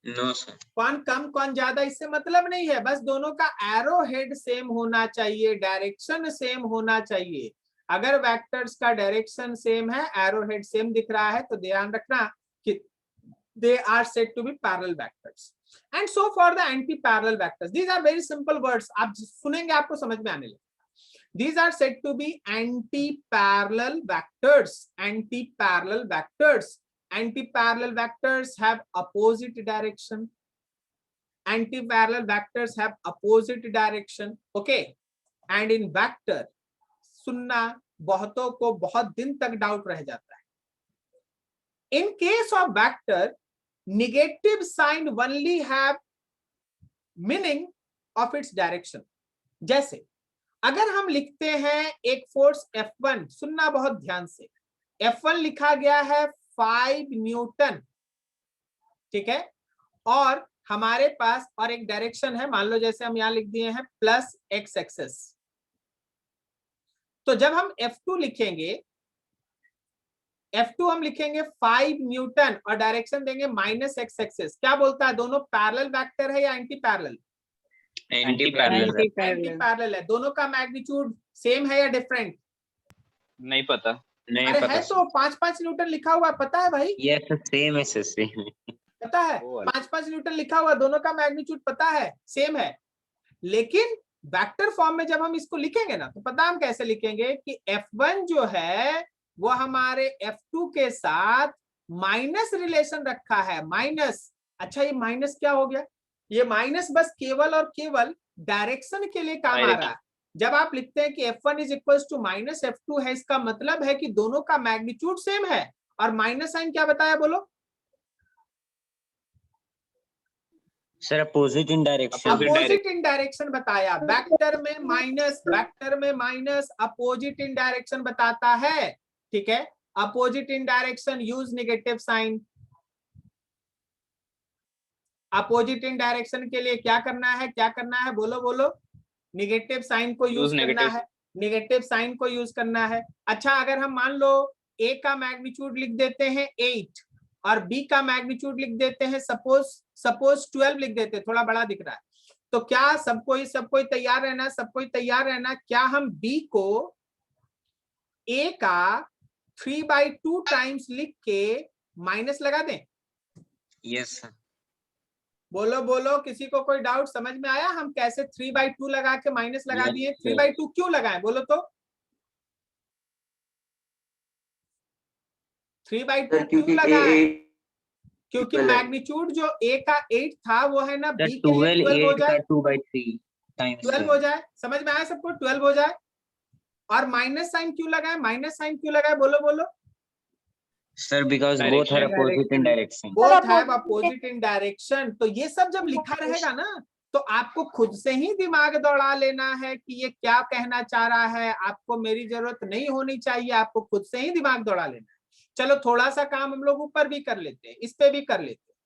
No sir. कौन कम कौन ज्यादा इससे मतलब नहीं है, बस दोनों का एरो हेड सेम होना चाहिए, डायरेक्शन सेम होना चाहिए। अगर वेक्टर्स का डायरेक्शन सेम है, एरो हेड सेम दिख रहा है, तो ध्यान रखना कि they are said to be parallel vectors. And so for the anti-parallel vectors, these are very simple words, आप सुनेंगे आपको समझ में आने लगेगा। These are said to be anti-parallel vectors. Anti-parallel vectors. Anti-parallel vectors have opposite direction. Anti-parallel vectors have opposite direction. Okay. And in vector, सुनना, बहुतों को बहुत दिन तक डाउट रह जाता है। In case of vector, negative sign only have meaning of its direction. जैसे अगर हम लिखते हैं एक फोर्स F1, सुनना बहुत ध्यान से, F1 लिखा गया है 5 न्यूटन, ठीक है, और हमारे पास और एक डायरेक्शन है, मान लो जैसे हम यहां लिख दिए हैं प्लस एक्स एक्सेस। तो जब हम F2 लिखेंगे, F2 हम लिखेंगे 5 न्यूटन और डायरेक्शन देंगे माइनस एक्स एक्सिस, क्या बोलता है, दोनों पैरेलल वेक्टर है या anti parallel? Anti parallel. Anti parallel है। दोनों का मैग्नीट्यूड सेम है या डिफरेंट? नहीं पता। नहीं अरे पता है तो 5-5 न्यूटन लिखा हुआ, पता है भाई? यस सेम है सर, सेम है। पता है, वो वाला। 5-5 न्यूटन लिखा हुआ, दोनों का मैग्नीट्यूड पता है, सेम है। लेकिन वेक्टर फॉर्म में जब हम इसको लिखेंगे ना, तो पता हम कैसे लिखेंगे कि F1 जो है वो हमारे F2 के साथ माइनस रिलेशन रखा है, माइनस। अच्छा, ये माइनस क्या हो गया? ये माइनस बस केवल और केवल डायरेक्शन के लिए काम आ रहा है। जब आप लिखते हैं कि F1 is equal to minus F2 है, इसका मतलब है कि दोनों का मैग्नीट्यूड सेम है। और माइनस साइन क्या बताया, बोलो? Sir opposite in direction. Opposite in direction बताया। वेक्टर में माइनस, वेक्टर में माइनस अपोजिट इन डायरेक्शन बताता है, ठीक है। Opposite in direction use negative sign. Opposite in direction के लिए क्या करना है, क्या करना है, बोलो बोलो? नेगेटिव साइन को यूज करना है, नेगेटिव साइन को यूज करना है। अच्छा, अगर हम मान लो A का मैग्नीट्यूड लिख देते हैं 8 और B का मैग्नीट्यूड लिख देते हैं सपोज 12 लिख देते हैं, थोड़ा बड़ा दिख रहा है, तो क्या सबको तैयार रहना, सबको तैयार रहना, क्या हम B को A का 3/2 टाइम्स लिख के माइनस लगा दें? Yes sir. बोलो बोलो, किसी को कोई डाउट समझ में आया? हम कैसे 3/2 लगा के माइनस लगा Yes, दिए? sir. 3/2 क्यों लगाएं, बोलो तो? 3/2 क्यों लगाएं? क्योंकि मैग्नीट्यूड जो A का 8 था वो है ना B के लिए 12 हो जाए, 2/3 टाइम्स 12 हो जाए। समझ में आया सबको? 12 हो जाए। और माइनस साइन क्यों लगाए, माइनस साइन क्यों लगाए, बोलो बोलो? Sir because both are opposite in direction. Both have opposite in direction. तो ये सब जब लिखा रहेगा ना, तो आपको खुद से ही दिमाग दौड़ा लेना है कि ये क्या कहना चाह रहा है। आपको मेरी जरूरत नहीं होनी चाहिए, आपको खुद से ही दिमाग दौड़ा लेना है। चलो थोड़ा सा काम हम लोग ऊपर भी कर लेते हैं, इस पे भी कर लेते हैं।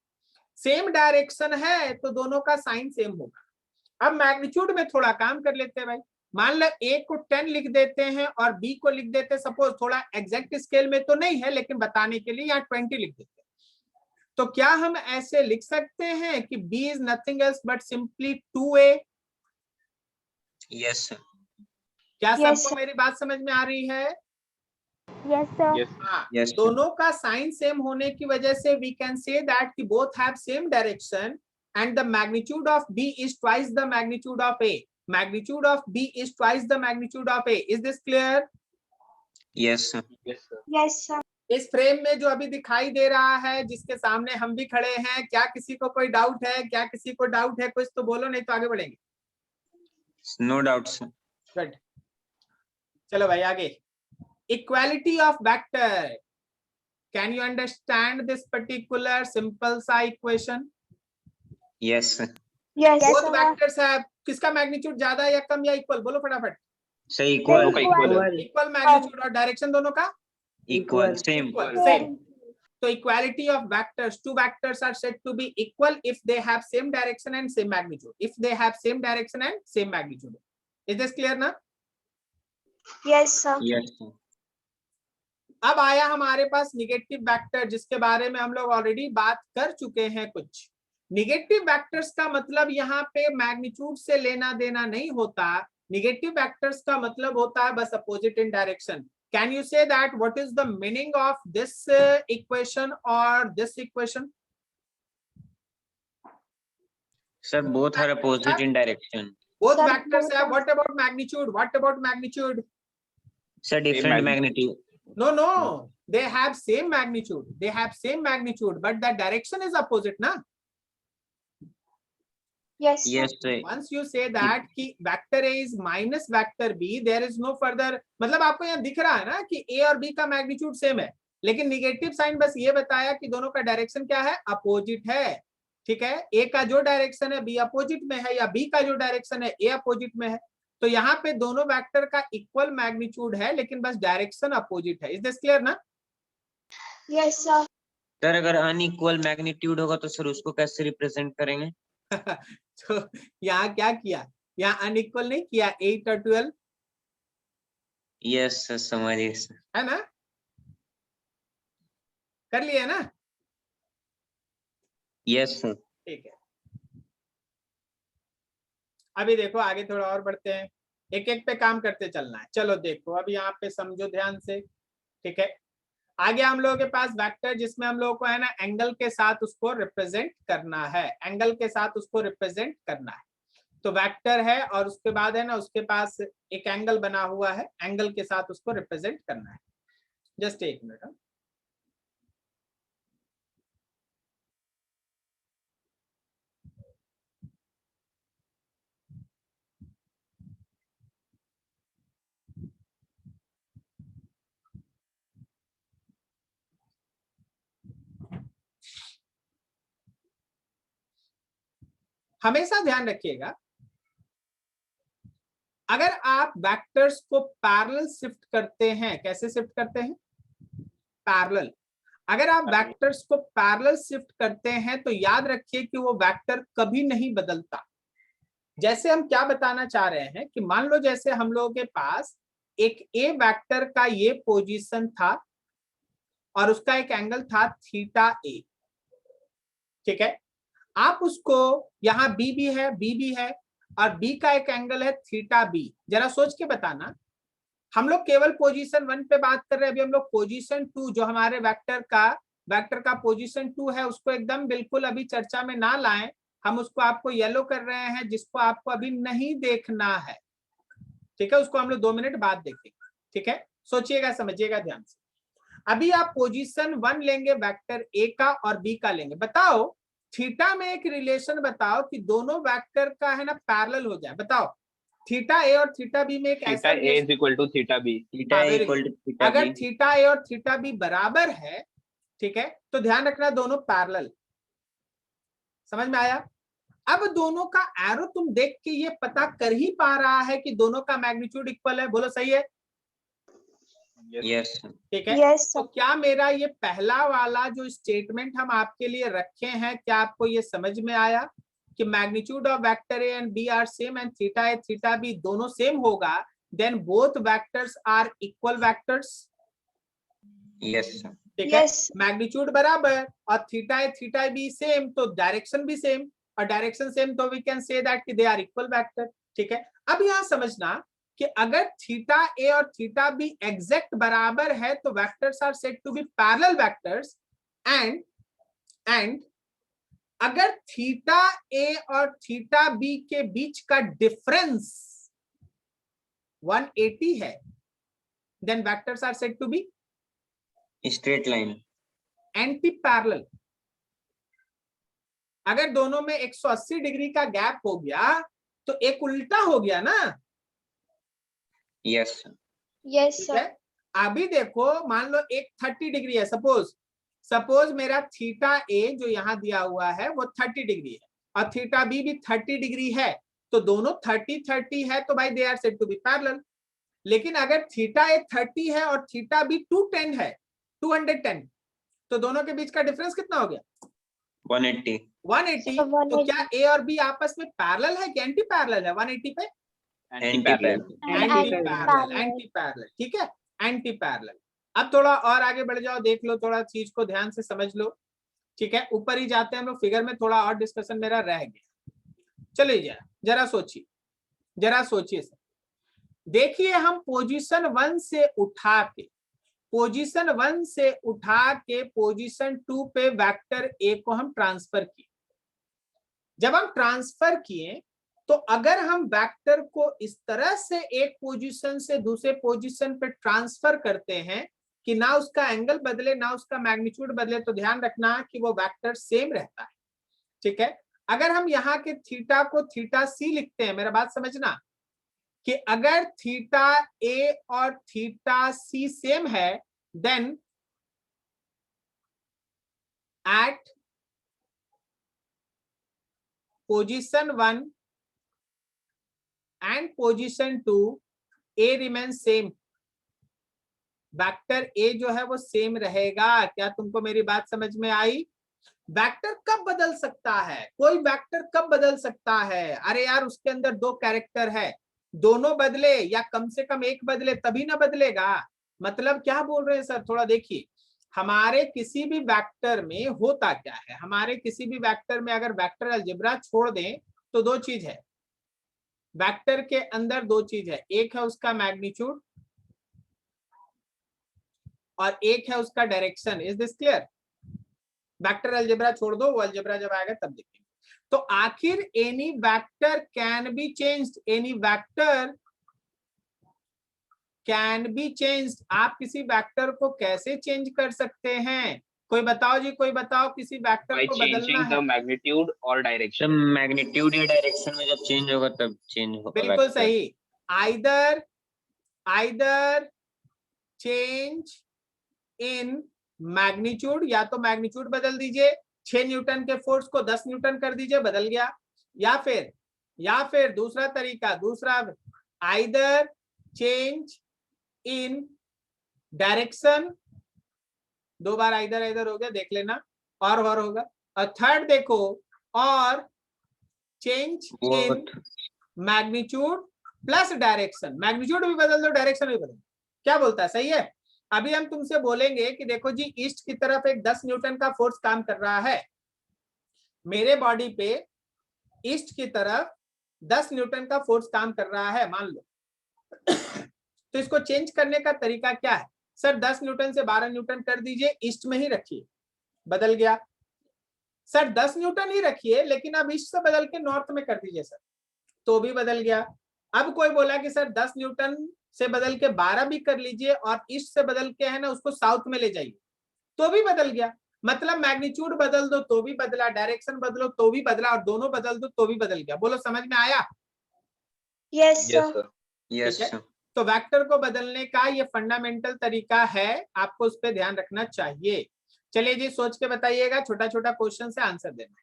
सेम डायरेक्शन है तो दोनों का साइन सेम होगा। अब मैग्नीट्यूड में थोड़ा काम कर लेते हैं भाई। मान लो A को 10 लिख देते हैं और B को लिख देते हैं, सपोज थोड़ा एग्जैक्ट स्केल में तो नहीं है लेकिन बताने के लिए यहाँ 20 लिख देते हैं। तो क्या हम ऐसे लिख सकते हैं कि B is nothing else but simply 2A? Yes sir. क्या Yes, सबको मेरी बात समझ में आ रही है? Yes, sir. Yes. हाँ, Yes, sir. दोनों का साइन सेम होने की वजह से वी कैन से दैट कि both have same direction and the magnitude of B is twice the magnitude of A. Magnitude of B is twice the magnitude of A. Is this clear? Yes sir. Yes, sir. Yes, sir. इस frame में जो अभी दिखाई दे रहा है, जिसके सामने हम भी खड़े हैं, क्या किसी को कोई डाउट है? क्या किसी को डाउट है? कुछ तो बोलो, नहीं तो आगे बढ़ेंगे। No doubt sir. गुड, चलो भाई आगे। Equality of vector, can you understand this particular simple सा equation? Yes sir. Yes, both sir. Vectors है, किसका मैग्नीट्यूड ज्यादा या कम या इक्वल? बोलो फटाफट। Sir equal. Equal. Equal magnitude और डायरेक्शन दोनों का इक्वल सेम। सेम। तो equality of vectors, two vectors are said to be equal if they have same direction and same magnitude, if they have same direction and same magnitude. Is this clear ना? Yes, sir. Yes, sir. अब आया हमारे पास negative vector, जिसके बारे में हम लोग already बात कर चुके हैं कुछ। निगेटिव वेक्टर्स का मतलब यहाँ पे मैग्नीट्यूड से लेना देना नहीं होता। निगेटिव वेक्टर्स का मतलब होता है बस opposite in direction. Can you say that what is the meaning of this equation और this equation? Sir, both are opposite in direction. Both Sir, vectors both have. are- What about magnitude? What about magnitude? Sir, different magnitude. No, they have same magnitude. They have same magnitude, but the direction is opposite, na? Yes, sir. Yes, sir. Once you say that कि vector A is minus vector B, there is no further, मतलब आपको यहाँ दिख रहा है ना कि A और B का मैग्नीट्यूड सेम है, लेकिन निगेटिव साइन बस ये बताया कि दोनों का डायरेक्शन क्या है, अपोजिट है। ठीक है, A का जो डायरेक्शन है B अपोजिट में है, या B का जो डायरेक्शन है A अपोजिट में है। तो यहाँ पे दोनों वेक्टर का इक्वल मैग्नीट्यूड है, लेकिन बस डायरेक्शन अपोजिट है। इज दिस क्लियर ना? Yes, sir. सर अगर अनइक्वल मैग्नीट्यूड होगा तो सर उसको कैसे रिप्रेजेंट करेंगे? तो यहाँ क्या किया, यहाँ अनइक्वल नहीं किया, 8 और 12 यस सर, समझिए सर। है ना, कर लिया ना? Yes sir. ठीक है, अभी देखो आगे थोड़ा और बढ़ते हैं, एक एक पे काम करते चलना है। चलो देखो अब यहाँ पे समझो ध्यान से। ठीक है, आगे हम लोगों के पास वेक्टर जिसमें हम लोगों को है ना एंगल के साथ उसको रिप्रेजेंट करना है, एंगल के साथ उसको रिप्रेजेंट करना है। तो वेक्टर है और उसके बाद है ना उसके पास एक एंगल बना हुआ है, एंगल के साथ उसको रिप्रेजेंट करना है। जस्ट एक मिनट। हमेशा ध्यान रखिएगा, अगर आप वेक्टर्स को पैरेलल शिफ्ट करते हैं, कैसे शिफ्ट करते हैं? पैरेलल। अगर आप वेक्टर्स को पैरेलल शिफ्ट करते हैं तो याद रखिए कि वो वेक्टर कभी नहीं बदलता। जैसे हम क्या बताना चाह रहे हैं कि मान लो जैसे हम लोगों के पास एक ए वेक्टर का ये पोजीशन था और उसका एक एंगल था थीटा ए। ठीक है, आप उसको यहाँ बी भी है और बी का एक एंगल है थीटा बी। जरा सोच के बताना, हम लोग केवल पोजीशन 1 पे बात कर रहे हैं, अभी हम लोग पोजीशन 2 जो हमारे वेक्टर का पोजीशन 2 है उसको एकदम बिल्कुल अभी चर्चा में ना लाएं। हम उसको आपको येलो कर रहे हैं जिसको आपको अभी नहीं देखना है। ठीक है, उसको हम लोग 2 मिनट बाद देखेंगे। ठीक है, सोचिएगा समझिएगा ध्यान से। अभी आप पोजीशन 1 लेंगे वेक्टर ए का और बी का लेंगे। बताओ थीटा में एक रिलेशन बताओ कि दोनों वेक्टर का है ना पैरेलल हो जाए। बताओ थीटा ए और थीटा बी में एक ऐसा theta A is equal to theta B. Theta A equal to theta अगर बी। थीटा ए और थीटा बी बराबर है, ठीक है, तो ध्यान रखना दोनों पैरेलल। समझ में आया? अब दोनों का एरो तुम देख के ये पता कर ही पा रहा है कि दोनों का मैग्नीट्यूड इक्वल है। बोलो सही है? यस। ठीक है, Yes, तो sir. क्या मेरा ये पहला वाला जो स्टेटमेंट हम आपके लिए रखे हैं, क्या आपको ये समझ में आया कि magnitude of vector A and B are same and theta A theta B दोनों सेम होगा, then both vectors are equal vectors. Yes sir. ठीक है, Yes. मैग्नीट्यूड बराबर और theta A theta B same, तो डायरेक्शन भी सेम, और direction same तो वी कैन से दैट कि दे आर इक्वल वेक्टर। ठीक है, अब यहाँ समझना कि अगर थीटा ए और थीटा बी एग्जैक्ट बराबर है तो vectors are said to be parallel vectors. And अगर थीटा ए और थीटा बी के बीच का डिफरेंस 180 है, then vectors are said to be straight line. Anti parallel. अगर दोनों में 180 डिग्री का गैप हो गया तो एक उल्टा हो गया ना। Yes sir. Yes, ठीक sir. है, अभी देखो मान लो एक 30 डिग्री है, सपोज मेरा थीटा ए जो यहाँ दिया हुआ है वो 30 डिग्री है और थीटा बी भी 30 डिग्री है, तो दोनों 30-30 है, तो भाई they are said to be parallel. लेकिन अगर थीटा ए 30 है और थीटा बी 210 है, 210, तो दोनों के बीच का डिफरेंस कितना हो गया? 180। 180। तो क्या ए और बी आपस में पैरेलल है कि एंटी पैरेलल है? 180 पे एंटी पैरेलल। एंटी पैरेलल, ठीक है, एंटी पैरेलल। अब थोड़ा और आगे बढ़ जाओ, देख लो, थोड़ा चीज को ध्यान से समझ लो, ठीक है। ऊपर ही जाते हैं हम लोग, फिगर में थोड़ा और डिस्कशन मेरा रह गया। चलिए जरा सोचिए, जरा सोचिए सर। देखिए हम पोजीशन 1 से उठा के पोजीशन 2 पे वेक्टर ए को हम ट्रांसफर किए। जब हम ट्रांसफर किए तो अगर हम वेक्टर को इस तरह से एक पोजीशन से दूसरे पोजीशन पे ट्रांसफर करते हैं कि ना उसका एंगल बदले ना उसका मैग्नीट्यूड बदले, तो ध्यान रखना कि वो वेक्टर सेम रहता है, ठीक है। अगर हम यहाँ के थीटा को थीटा सी लिखते हैं, मेरा बात समझना, कि अगर थीटा ए और थीटा सी सेम है, then at position 1 and position 2 A remain same. Vector A जो है वो सेम रहेगा। क्या तुमको मेरी बात समझ में आई? वेक्टर कब बदल सकता है? कोई वेक्टर कब बदल सकता है? अरे यार उसके अंदर 2 कैरेक्टर है, दोनों बदले या कम से कम एक बदले तभी ना बदलेगा। मतलब क्या बोल रहे हैं सर? थोड़ा देखिए, हमारे किसी भी वेक्टर में होता क्या है, हमारे किसी भी वेक्टर में अगर वेक्टर अलजेब्रा छोड़ दें तो 2 चीज है, वेक्टर के अंदर 2 चीज है, एक है उसका मैग्नीट्यूड और एक है उसका direction. Is this clear? Vector algebra छोड़ दो, वो अलजेब्रा जब आएगा तब देखेंगे। तो आखिर any vector can be changed, any vector can be changed. आप किसी वेक्टर को कैसे चेंज कर सकते हैं? कोई बताओ जी, कोई बताओ, किसी वेक्टर By को बदलना changing है। the magnitude or direction. जब मैग्नीट्यूड या डायरेक्शन में जब चेंज होगा तब चेंज होगा। बिल्कुल सही। आइदर चेंज इन मैग्नीट्यूड, या तो मैग्नीट्यूड बदल दीजिए, 6 न्यूटन के फोर्स को 10 न्यूटन कर दीजिए, बदल गया। या फिर दूसरा तरीका, दूसरा, either change in direction. 2 bar either हो गया, देख लेना, और होगा। और थर्ड देखो, और change in magnitude plus direction. Magnitude भी बदल दो, डायरेक्शन भी बदल दो। क्या बोलता है? सही है। अभी हम तुमसे बोलेंगे कि देखो जी, ईस्ट की तरफ एक 10 न्यूटन का फोर्स काम कर रहा है, मेरे बॉडी पे ईस्ट की तरफ 10 न्यूटन का फोर्स काम कर रहा है, मान लो। तो इसको चेंज करने का तरीका क्या है? सर 10 न्यूटन से 12 न्यूटन कर दीजिए, ईस्ट में ही रखिए, बदल गया। सर 10 न्यूटन ही रखिए लेकिन अब ईस्ट से बदल के नॉर्थ में कर दीजिए सर, तो भी बदल गया। अब कोई बोला कि सर 10 न्यूटन से बदल के 12 भी कर लीजिए और ईस्ट से बदल के है ना उसको साउथ में ले जाइए, तो भी बदल गया। मतलब मैग्नीट्यूड बदल दो तो भी बदला, डायरेक्शन बदलो तो भी बदला, और दोनों बदल दो तो भी बदल गया। बोलो समझ में आया? Yes, Yes, sir. sir. Yes ठीक है। तो वेक्टर को बदलने का ये फंडामेंटल तरीका है, आपको उस पर ध्यान रखना चाहिए। चलिए जी, सोच के बताइएगा, छोटा छोटा क्वेश्चन से आंसर देना।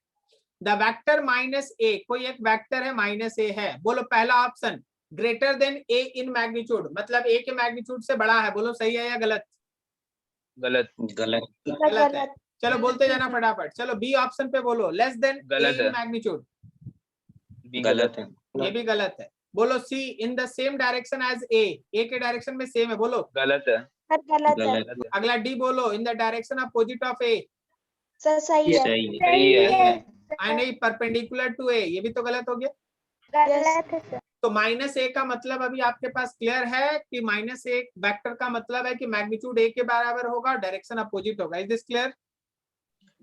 द वेक्टर माइनस ए, कोई एक वेक्टर है माइनस ए है, बोलो पहला option greater than A in magnitude, मतलब ए के मैग्नीट्यूड से बड़ा है, बोलो सही है या गलत? गलत। गलत है। चलो बोलते जाना फटाफट, चलो बी ऑप्शन पे बोलो, लेस देन ए गलत इन है। मैग्नीट्यूड, भी गलत है। ये भी गलत है। बोलो C in the same direction as A के डायरेक्शन में सेम है, बोलो गलत है। गलत है। गलत है। अगला डी बोलो, in the direction opposite of A, sir सही है। सही है। सही है। नहीं परपेंडिकुलर टू ए, ये भी तो गलत हो गया। गलत है सर। तो माइनस ए का मतलब अभी आपके पास क्लियर है कि माइनस ए वेक्टर का मतलब है कि मैग्नीट्यूड ए के बराबर होगा और डायरेक्शन अपोजिट होगा। Is this clear?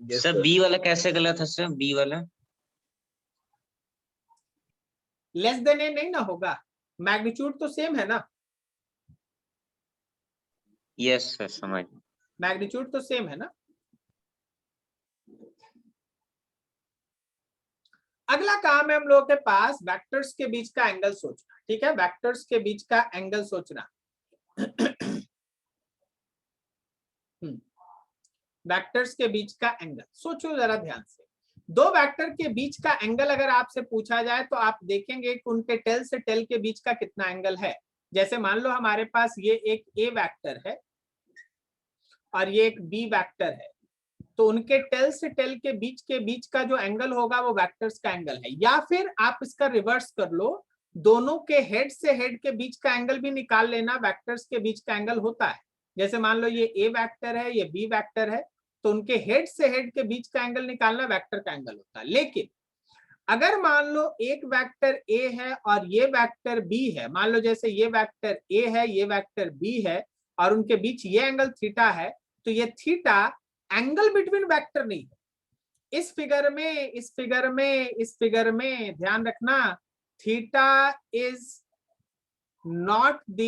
Yes, sir sir. B वाला कैसे गलत है सर? बी वाला लेस देन ए नहीं ना होगा, मैग्नीट्यूड तो सेम है ना, यस सर समझ। मैग्नीट्यूड तो सेम है ना। अगला काम है हम लोगों के पास वेक्टर्स के बीच का एंगल सोचना, ठीक है, वेक्टर्स के बीच का एंगल सोचना। वेक्टर्स के बीच का एंगल सोचो जरा ध्यान से। 2 वेक्टर के बीच का एंगल अगर आपसे पूछा जाए तो आप देखेंगे कि उनके टेल से टेल के बीच का कितना एंगल है। जैसे मान लो हमारे पास ये एक ए वेक्टर है और ये एक बी वेक्टर है, तो उनके टेल से टेल के बीच का जो एंगल होगा वो वेक्टर्स का एंगल है। या फिर आप इसका रिवर्स कर लो, दोनों के हेड से हेड के बीच का एंगल भी निकाल लेना, वेक्टर्स के बीच का एंगल होता है। जैसे मान लो ये ए वेक्टर है, ये बी वेक्टर है, तो उनके हेड से हेड के बीच का एंगल निकालना वेक्टर का एंगल होता है। लेकिन अगर मान लो एक वेक्टर ए है और ये वेक्टर बी है, मान लो जैसे ये वेक्टर ए है, ये वेक्टर बी है, और उनके बीच ये एंगल थीटा है, तो ये थीटा एंगल बिटवीन वेक्टर नहीं है। इस फिगर में ध्यान रखना, theta is not the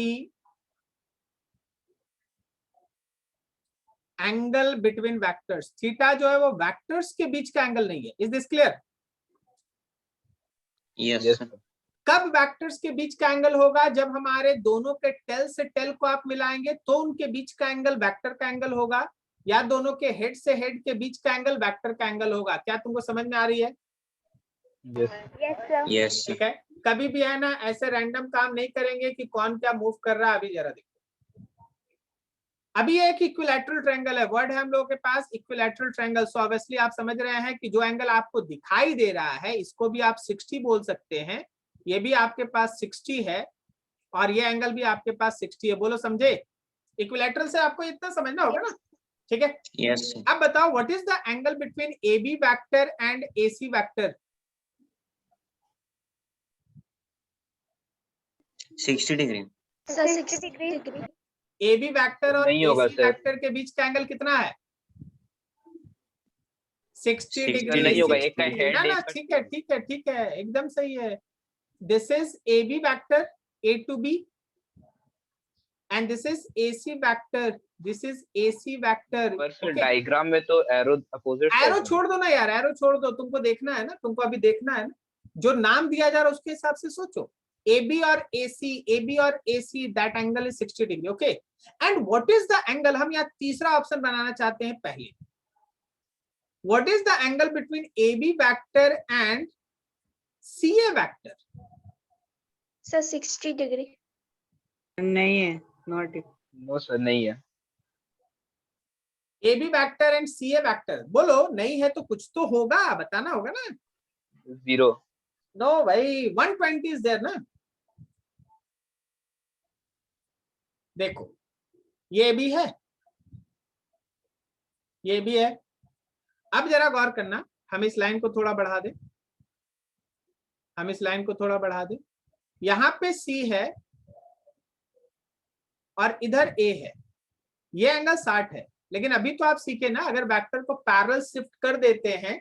angle between vectors. Theta जो है वो वेक्टर्स के बीच का एंगल नहीं है। Is this clear? यस कब वेक्टर्स के बीच का एंगल होगा? जब हमारे दोनों के टेल से टेल को आप मिलाएंगे तो उनके बीच का एंगल वेक्टर का एंगल होगा, या दोनों के हेड से हेड के बीच का एंगल वेक्टर का एंगल होगा। क्या तुमको समझ में आ रही है? यस ठीक है। कभी भी है ना ऐसे रैंडम काम नहीं करेंगे कि कौन क्या मूव कर रहा है। अभी जरा देखो, अभी एक इक्विलैटरल ट्रायंगल है, वर्ड है हम लोगों के पास इक्विलैटरल ट्रायंगल। सो ऑब्वियसली आप समझ रहे हैं कि जो एंगल आपको दिखाई दे रहा है इसको भी आप 60 बोल सकते हैं, ये भी आपके पास 60 है, और ये एंगल भी आपके पास 60 है। बोलो समझे? इक्विलैटरल से आपको इतना समझना होगा ना, ठीक है? यस अब बताओ what is the angle between A B vector and A C vector? 60 degree. Sir 60 degree. A B vector और नहीं ए होगा सी सर। वेक्टर के बीच का एंगल कितना है? 60 डिग्री। नहीं होगा, एक का हेड ना ना, ठीक है ठीक है ठीक है, एकदम सही है। This is A B vector, A to B, and this is A C vector, this is A C vector. पर फिर डायग्राम में तो एरो अपोजिट एरो छोड़ दो ना यार, एरो छोड़ दो, तुमको देखना है ना, तुमको अभी देखना है ना, जो नाम दिया जा रहा है उसके हिसाब से सोचो। AB और AC, that angle is 60 degree, okay? And what is the angle? हम यहाँ तीसरा ऑप्शन बनाना चाहते हैं पहले। What is the angle between AB vector and CA vector? Sir 60 degree. नहीं है, नॉट इट। नो सर, नहीं है। AB vector and CA vector, बोलो नहीं है तो कुछ तो होगा, बताना होगा ना। 0। नो भाई, 120 is there ना। देखो ये भी है, ये भी है। अब जरा गौर करना, हम इस लाइन को थोड़ा बढ़ा दें, हम इस लाइन को थोड़ा बढ़ा दें। यहां पे C है और इधर A है, ये एंगल 60 है। लेकिन अभी तो आप सीखे ना, अगर वेक्टर को पैरेलल शिफ्ट कर देते हैं,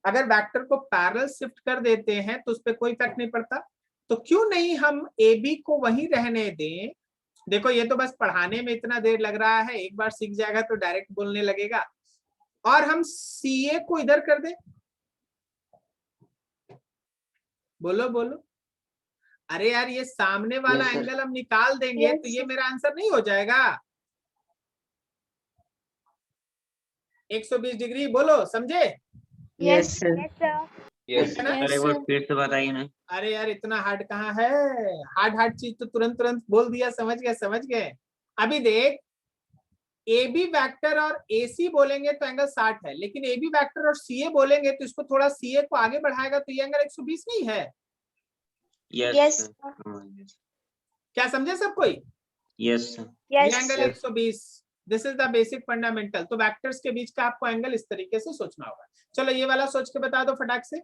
अगर वेक्टर को पैरेलल शिफ्ट कर देते हैं तो उस पर कोई इफेक्ट नहीं पड़ता। तो क्यों नहीं हम AB को वहीं रहने दें। देखो ये तो बस पढ़ाने में इतना देर लग रहा है, एक बार सीख जाएगा तो डायरेक्ट बोलने लगेगा। और हम CA को इधर कर दें, बोलो बोलो। अरे यार ये सामने वाला Yes, sir. एंगल हम निकाल देंगे Yes, तो ये sir. मेरा आंसर नहीं हो जाएगा? 120 डिग्री, बोलो समझे? Yes sir. यस। है ना? अरे वो फिर से बताइए ना। अरे यार इतना हार्ड कहाँ है, हार्ड चीज तो तुरंत तुरंत बोल दिया, समझ गए समझ गए। अभी देख, AB वेक्टर और AC बोलेंगे तो एंगल 60 है, लेकिन AB वेक्टर और CA बोलेंगे तो इसको थोड़ा CA को आगे बढ़ाएगा तो ये एंगल 120 नहीं है। Yes, क्या समझे सब कोई? यस ये yes, angle 120। This is the basic fundamental. तो वेक्टर्स के बीच का आपको एंगल इस तरीके से सोचना होगा। चलो ये वाला सोच के बता दो फटाक से।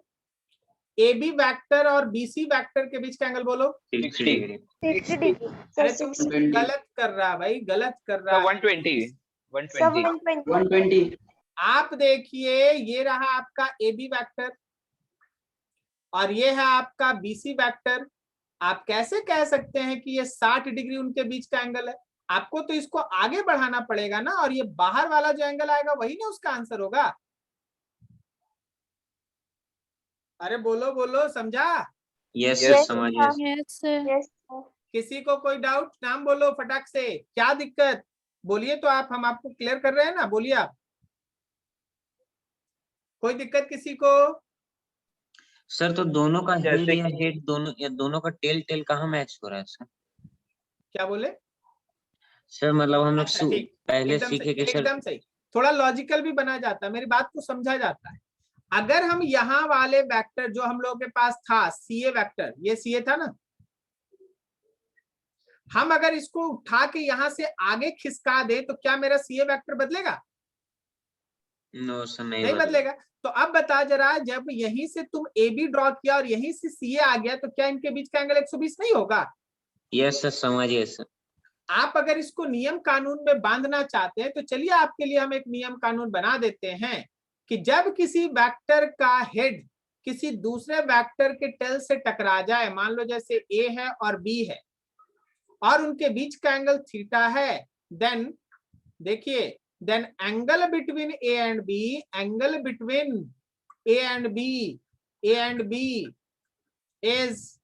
AB वेक्टर और BC वेक्टर के बीच का एंगल बोलो। 60 डिग्री। 60 डिग्री। अरे सर तुम 60 गलत कर रहा भाई, गलत कर रहा है। 120। सर 120। 120. आप देखिए, ये रहा आपका AB वेक्टर और ये है आपका BC वेक्टर। आप कैसे कह सकते हैं कि ये 60 डिग्री उनके बीच का एंगल है? आपको तो इसको आगे बढ़ाना पड़ेगा ना, और ये बाहर वाला जो एंगल आएगा वही ना उसका आंसर होगा। अरे बोलो बोलो, समझा? यस Yes, समझ गया। yes, sir. किसी को कोई डाउट? नाम बोलो फटाक से, क्या दिक्कत? बोलिए तो आप, हम आपको क्लियर कर रहे हैं ना, बोलिए आप। कोई दिक्कत किसी को? सर तो दोनों का हेड जैसे या हेड दोनों या दोनों का टेल कहाँ मैच हो रहा है सर? क्या बोले? सर मतलब हम लोग अच्छा, ठीक। पहले एकदम सीखे सही, कि सर एकदम सही। थोड़ा लॉजिकल भी बना जाता है, मेरी बात को समझा जाता है। अगर हम यहाँ वाले वेक्टर जो हम लोगों के पास था सीए वेक्टर, ये सीए था ना, हम अगर इसको उठा के यहां से आगे खिसका दे तो क्या मेरा सीए वेक्टर बदलेगा? नो सर, नहीं बदलेगा। तो अब बता जरा, जब यहीं से तुम ए बी ड्रॉ किया और यहीं से सीए आ गया तो क्या इनके बीच का एंगल 120 नहीं होगा? यस सर, समझिए सर। आप अगर इसको नियम कानून में बांधना चाहते हैं तो चलिए आपके लिए हम एक नियम कानून बना देते हैं कि जब किसी वेक्टर का हेड किसी दूसरे वेक्टर के टेल से टकरा जाए, मान लो जैसे ए है और बी है और उनके बीच का एंगल थीटा है, देन देखिए, then angle between A and B, angle between A and B is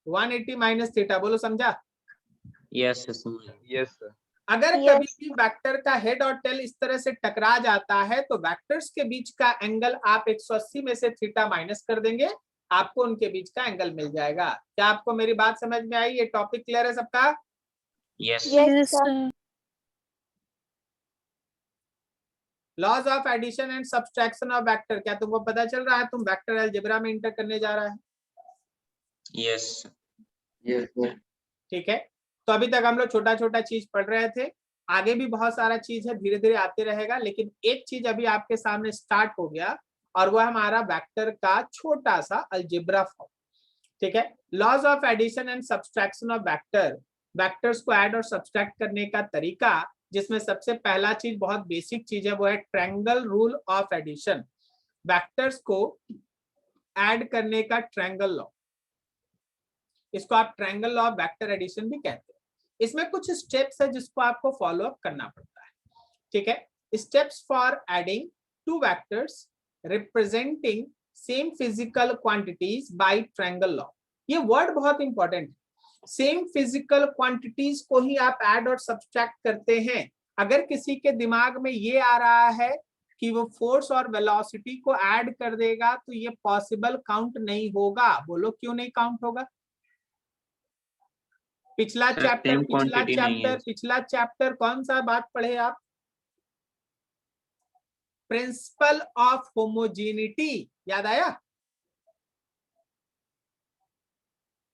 180 minus theta. बोलो समझा? यस सर, समझ। Yes sir. अगर Yes. कभी भी वेक्टर का हेड और टेल इस तरह से टकरा जाता है तो वेक्टर्स के बीच का एंगल आप 180 में से थीटा माइनस कर देंगे, आपको उनके बीच का एंगल मिल जाएगा। क्या आपको मेरी बात समझ में आई? ये टॉपिक क्लियर है सबका? Yes Yes, sir. Laws of addition and subtraction of vector, क्या तुमको पता चल रहा है? तुम वेक्टर अलजेब्रा में इंटर करने जा रहा है। Yes Yes, sir. ठीक है, तो अभी तक हम लोग छोटा छोटा चीज पढ़ रहे थे, आगे भी बहुत सारा चीज है, धीरे धीरे आते रहेगा, लेकिन एक चीज अभी आपके सामने स्टार्ट हो गया और वह हमारा वेक्टर का छोटा सा अलजेब्रा फॉर्म। ठीक है, laws of addition and subtraction of vector, vectors को ऐड और सब्सट्रैक्ट करने का तरीका, जिसमें सबसे पहला चीज बहुत बेसिक चीज है वो है triangle rule of addition. Vectors को ऐड करने का ट्रायंगल लॉ, इसको आप triangle law of vector addition भी कहते हैं। इसमें कुछ स्टेप्स है जिसको आपको फॉलो अप करना पड़ता है। ठीक है, steps for adding two vectors representing same physical quantities by triangle law. ये वर्ड बहुत इंपॉर्टेंट है, सेम फिजिकल क्वांटिटीज को ही आप ऐड और सब्सट्रैक्ट करते हैं। अगर किसी के दिमाग में ये आ रहा है कि वो फोर्स और वेलोसिटी को ऐड कर देगा तो ये पॉसिबल काउंट नहीं होगा। बोलो क्यों नहीं काउंट होगा? पिछला चैप्टर कौन सा बात पढ़े आप? प्रिंसिपल ऑफ होमोजेनिटी, याद आया?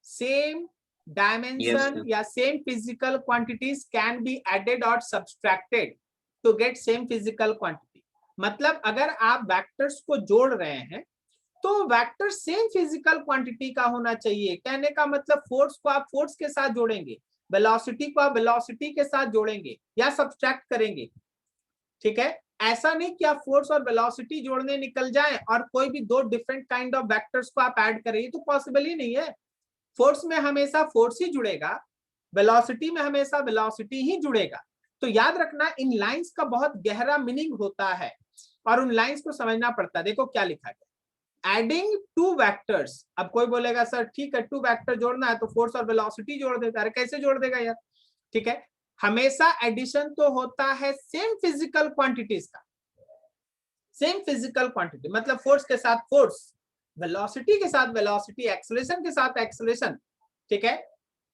सेम डायमेंशन या same physical quantities can be added और subtracted to get same physical quantity. मतलब अगर आप वेक्टर्स को जोड़ रहे हैं तो वेक्टर सेम फिजिकल क्वांटिटी का होना चाहिए। कहने का मतलब फोर्स को आप फोर्स के साथ जोड़ेंगे, वेलोसिटी को आप वेलोसिटी के साथ जोड़ेंगे या सब्सट्रैक्ट करेंगे। ठीक है, ऐसा नहीं कि आप फोर्स और वेलोसिटी जोड़ने निकल जाएं और कोई भी दो डिफरेंट काइंड ऑफ वेक्टर्स को आप ऐड करें, ये तो पॉसिबल ही नहीं है। फोर्स में हमेशा फोर्स ही जुड़ेगा, वेलोसिटी में हमेशा वेलोसिटी ही जुड़ेगा। तो याद रखना, इन लाइंस का बहुत गहरा मीनिंग होता है और उन लाइंस को समझना पड़ता है। देखो क्या लिखा गया, एडिंग टू वेक्टर्स। अब कोई बोलेगा सर ठीक है, टू वेक्टर जोड़ना है तो फोर्स और वेलोसिटी जोड़ देता है। कैसे जोड़ देगा यार? ठीक है, हमेशा एडिशन तो होता है सेम फिजिकल क्वांटिटीज का। सेम फिजिकल क्वांटिटी मतलब फोर्स के साथ फोर्स, वेलोसिटी के साथ वेलोसिटी, एक्सेलरेशन के साथ एक्सेलरेशन। ठीक है,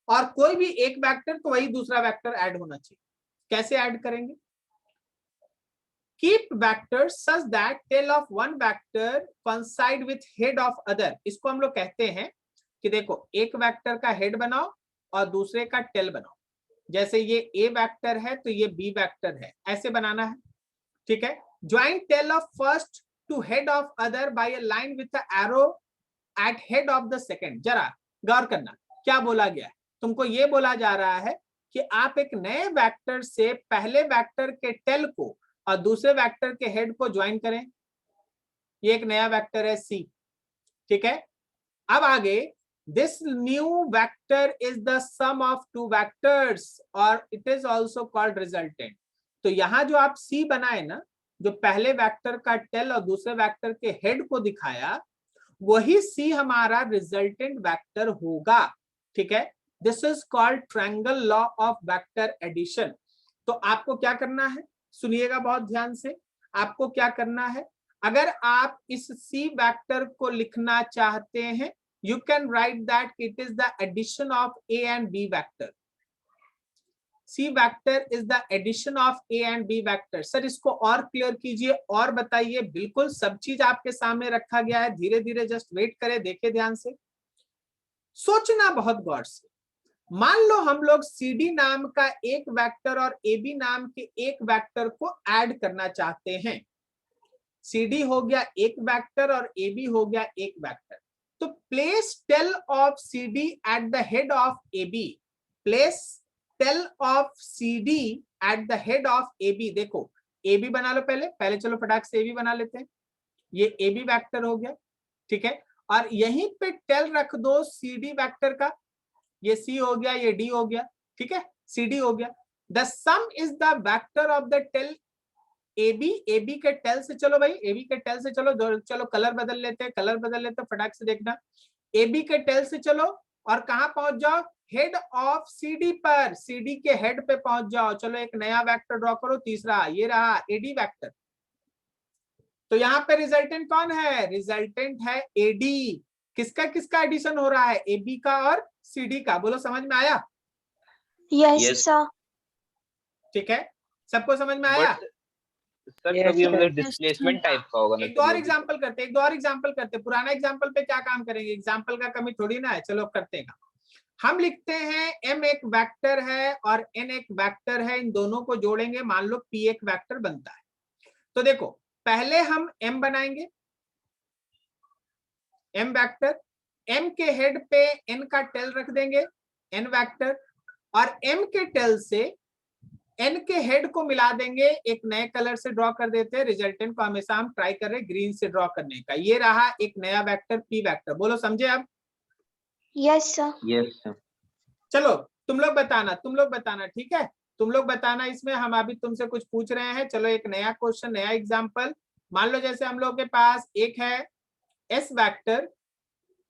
और कोई भी एक वेक्टर तो वही दूसरा वेक्टर ऐड होना चाहिए। कैसे ऐड करेंगे? Keep vectors such that tail of one vector coincide with head of other। इसको हम लोग कहते हैं कि देखो, एक वेक्टर का हेड बनाओ और दूसरे का टेल बनाओ। जैसे ये ए वेक्टर है तो ये बी वेक्टर है, ऐसे बनाना है। ठीक है, join tail of first to head of other by a line with a arrow at head of the second. जरा गौर करना, क्या बोला गया है? तुमको ये बोला जा रहा है कि आप एक नए वेक्टर से पहले वेक्टर के टेल को और दूसरे वेक्टर के हेड को ज्वाइन करें। ये एक नया वेक्टर है सी। ठीक है, अब आगे, this new vector is the sum of two vectors और it is also called resultant. तो यहां जो आप सी बनाए ना, जो पहले वेक्टर का टेल और दूसरे वेक्टर के हेड को दिखाया, वही सी हमारा रिजल्टेंट वेक्टर होगा। ठीक है, this is called triangle law of vector addition. तो आपको क्या करना है, सुनिएगा बहुत ध्यान से। आपको क्या करना है, अगर आप इस सी वेक्टर को लिखना चाहते हैं, you can write that it is the addition of A and B vector. C vector is the addition of A and B vector. Sir इसको और क्लियर कीजिए और बताइए। बिल्कुल सब चीज आपके सामने रखा गया है, धीरे धीरे जस्ट वेट करें, देखे ध्यान से, सोचना बहुत गौर से। मान लो हम लोग CD नाम का एक वेक्टर और AB नाम के एक वेक्टर को ऐड करना चाहते हैं। CD हो गया एक वेक्टर और AB हो गया एक वेक्टर। तो place tail of CD at the head of AB, place tail of CD at the head of AB। देखो AB बना लो पहले चलो फटाक से AB बना लेते हैं। ये AB वेक्टर हो गया, ठीक है, और यहीं पे टेल रख दो CD वेक्टर का, ये C हो गया, ये D हो गया, ठीक है, CD हो गया। The sum is the vector of the tail AB, AB के टेल से चलो भाई, AB के टेल से चलो, चलो कलर बदल लेते हैं, फटाक से देखना। AB के टेल से चलो और कहां पहुंच जाओ, हेड ऑफ CD पर, CD के हेड पे पहुंच जाओ। चलो एक नया वेक्टर ड्रॉ करो, तीसरा ये रहा AD वेक्टर। तो यहाँ पे रिजल्टेंट कौन है, रिजल्टेंट है AD। किसका किसका एडिशन हो रहा है, AB का और CD का। बोलो समझ में आया? Yes, sir. ठीक है, सबको समझ में आया? सर Yes, कभी हम sir. लोग डिस्प्लेसमेंट टाइप का होगा ना, एक दो और एग्जांपल करते, पुराना एग्जांपल पे क्या काम करेंगे, एग्जांपल का कमी थोड़ी ना है। चलो करते हैं। हम लिखते हैं M एक वेक्टर है और N एक वेक्टर है, इन दोनों को जोड़ेंगे, मान लो P एक वेक्टर बनता है। तो देखो पहले हम M बनाएंगे, M वेक्टर, M के हेड पे N का टेल रख देंगे, N वेक्टर, और M के टेल से N के हेड को मिला देंगे, एक नए कलर से ड्रॉ कर देते हैं। रिजल्टेंट को हमेशा हम ट्राई कर रहे हैं ग्रीन से ड्रॉ करने का। ये रहा एक नया वेक्टर P वेक्टर। बोलो समझे अब? Yes, sir. Yes sir. चलो तुम लोग बताना, ठीक है, तुम लोग बताना। इसमें हम अभी तुमसे कुछ पूछ रहे हैं। चलो एक नया क्वेश्चन, नया एग्जांपल। मान लो जैसे हम लोग के पास एक है S वेक्टर,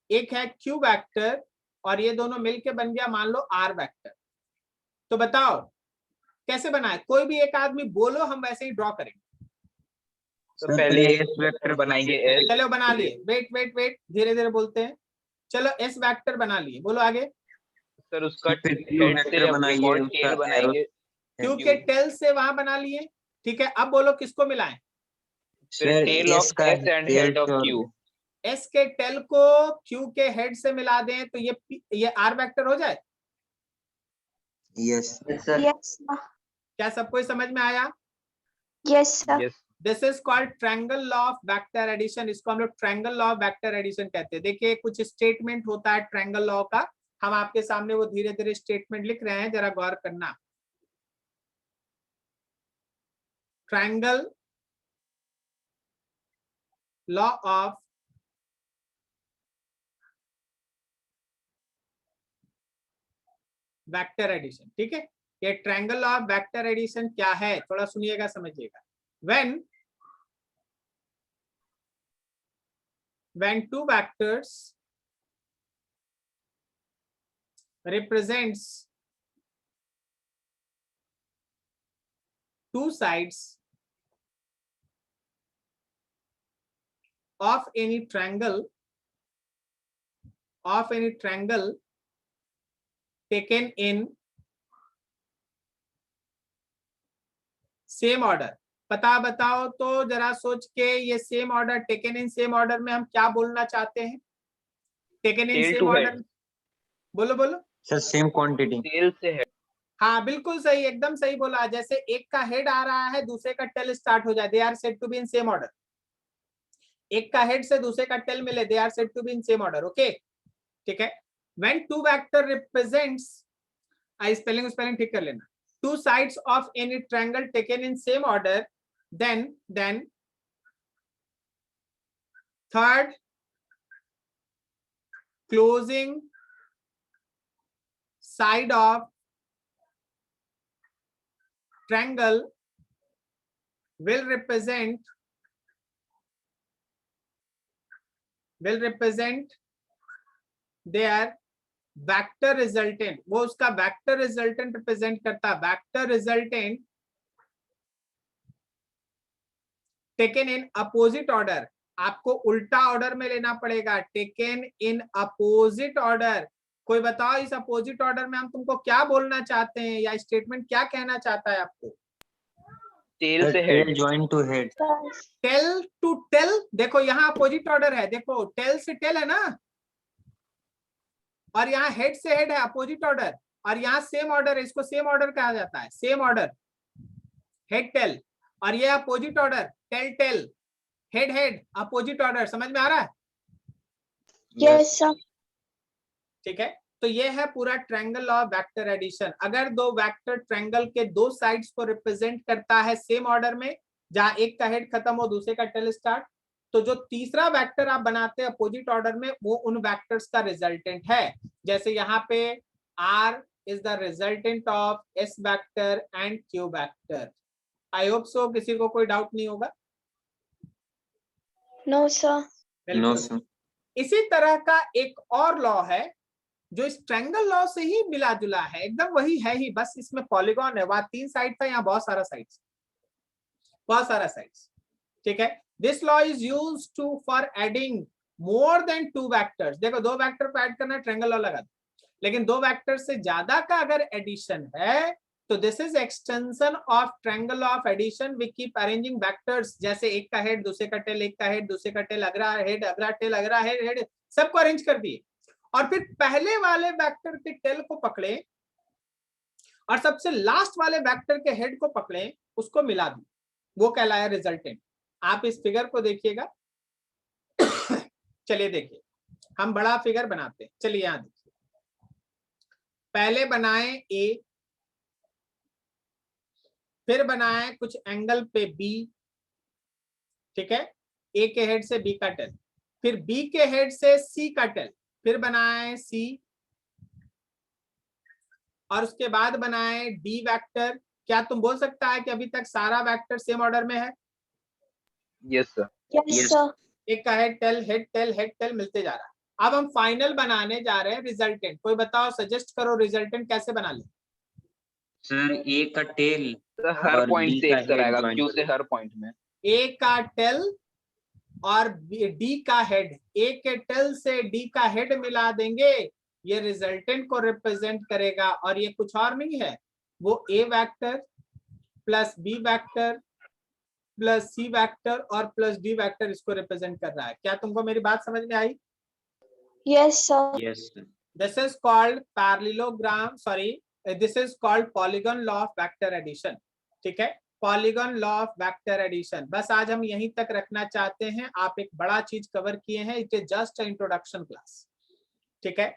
एक है Q वेक्टर, और ये दोनों मिलके बन गया मान लो R वेक्टर। तो बताओ कैसे बनाए, कोई भी एक आदमी बोलो, हम वैसे ही ड्रॉ करेंगे। तो पहले एस वेक्टर बनाएंगे S। चलो बना लिए, वेट, धीरे धीरे बोलते हैं। चलो S वेक्टर बना लिए, बोलो आगे। सर उसका फिर हेड Q से वेक्टर बनाइए, एक और उसका टेल बनाएंगे, Q के टेल से वहां बना लिए, ठीक है। अब बोलो किसको मिलाएं, फिर tail of S and head of Q। S के टेल को Q के हेड से मिला दें तो ये R वेक्टर हो जाए। Yes. Yes, sir. क्या सबको समझ में आया? Yes, sir. Yes this is called triangle law of vector addition. इसको हम लोग triangle law of vector addition कहते हैं। देखिए कुछ स्टेटमेंट होता है ट्रायंगल लॉ का, हम आपके सामने वो धीरे धीरे स्टेटमेंट लिख रहे हैं, जरा गौर करना। Triangle law of vector addition, ठीक है। ये triangle law of vector addition क्या है, थोड़ा सुनिएगा समझिएगा। when two vectors represents two sides of any triangle taken in same order। बताओ तो जरा सोच के, ये same order, taken in same order में हम क्या बोलना चाहते हैं? Taken in Tail same to order, head। बोलो। Sir same quantity. टेल से हेड। हाँ बिल्कुल सही, एकदम सही बोला। जैसे एक का हेड आ रहा है, दूसरे का टेल स्टार्ट हो जाए, they are said to be in same order. एक का हेड से दूसरे का टेल मिले, they are said to be in same order. Okay, ठीक है। when two vector represents, spelling ठीक कर लेना, two sides of any triangle taken in same order, then third closing side of triangle will represent their vector resultant। वो उसका vector resultant represent करता है। Vector resultant taken in opposite order, आपको उल्टा order में लेना पड़ेगा। टेकन इन अपोजिट ऑर्डर, कोई बताओ इस अपोजिट ऑर्डर में हम तुमको क्या बोलना चाहते हैं, या स्टेटमेंट क्या कहना चाहता है आपको? टेल से head, join to head. Tail to tail, देखो यहाँ अपोजिट ऑर्डर है, देखो टेल से टेल है ना, और यहाँ हेड से हेड है अपोजिट ऑर्डर, और यहाँ सेम ऑर्डर है, इसको सेम ऑर्डर कहा जाता है, सेम ऑर्डर, हेड टेल, और ये opposite order tail tail, head head, opposite order. समझ में आ रहा है? Yes sir. ठीक है, तो ये है पूरा ट्रायंगल ऑफ वेक्टर एडिशन। अगर दो वेक्टर ट्रायंगल के दो साइड्स को रिप्रेजेंट करता है सेम ऑर्डर में, जहां एक का हेड खत्म हो दूसरे का टेल स्टार्ट, तो जो तीसरा वेक्टर आप बनाते हैं अपोजिट ऑर्डर में, वो उन वेक्टर्स का रिजल्टेंट है। जैसे यहाँ पे R is the resultant of S vector and Q vector. I hope so किसी को कोई डाउट नहीं होगा। No sir. No sir. इसी तरह का एक और लॉ है जो इस ट्रायंगल लॉ से ही मिला जुला है, एकदम वही है ही, बस इसमें पॉलीगॉन है। वहां 3 साइड था, यहाँ बहुत सारा साइड्स, बहुत सारा साइड्स। ठीक है, this law is used to for adding more than 2 vectors. देखो 2 वेक्टर को ऐड करना है, ट्रायंगल लॉ लगा दो, लेकिन 2 वेक्टर से ज्यादा का अगर एडिशन है तो this is extension of triangle of addition. We keep arranging vectors, जैसे एक का हेड दूसरे का टेल, एक का हेड दूसरे का टेल, अगला हेड अगला टेल, अगला हेड हेड, सबको अरेंज कर दिए, और फिर पहले वाले वेक्टर के टेल को पकड़े और सबसे लास्ट वाले वेक्टर के हेड को पकड़े, उसको मिला दी, वो कहलाया रिजल्टेंट। आप इस फिगर को देखिएगा। चलिए देखिए, हम बड़ा फिगर बनाते हैं। चलिए यहां देखिए, पहले बनाए ए, फिर बनाए कुछ एंगल पे बी, ठीक है, ए के हेड से बी का टेल, फिर बी के हेड से सी का टेल, फिर बनाए सी, और उसके बाद बनाए डी वेक्टर। क्या तुम बोल सकता है कि अभी तक सारा वेक्टर सेम ऑर्डर में है? Yes sir, yes sir. एक का head tail head tail head tail मिलते जा रहा है। अब हम फाइनल बनाने जा रहे हैं रिजल्टेंट। कोई बताओ, सजेस्ट करो रिजल्टेंट कैसे बना ले? सर ए का टेल हर और पॉइंट B से का एक सर head आएगा, join क्यू कर से हर पॉइंट में। ए का टेल और डी का हेड, ए के टेल से डी का हेड मिला देंगे, ये रिजल्टेंट को रिप्रेजेंट करेगा। और ये कुछ और नहीं है, वो A vector plus B vector plus C vector और प्लस डी वेक्टर इसको रिप्रेजेंट कर रहा है। क्या तुमको मेरी बात समझ में आई? Yes sir. Yes sir. This is called parallelogram, sorry, this is called polygon law of vector addition। ठीक है, polygon law of vector addition. बस आज हम यहीं तक रखना चाहते हैं। आप एक बड़ा चीज कवर किए हैं, it is just introduction class. ठीक है,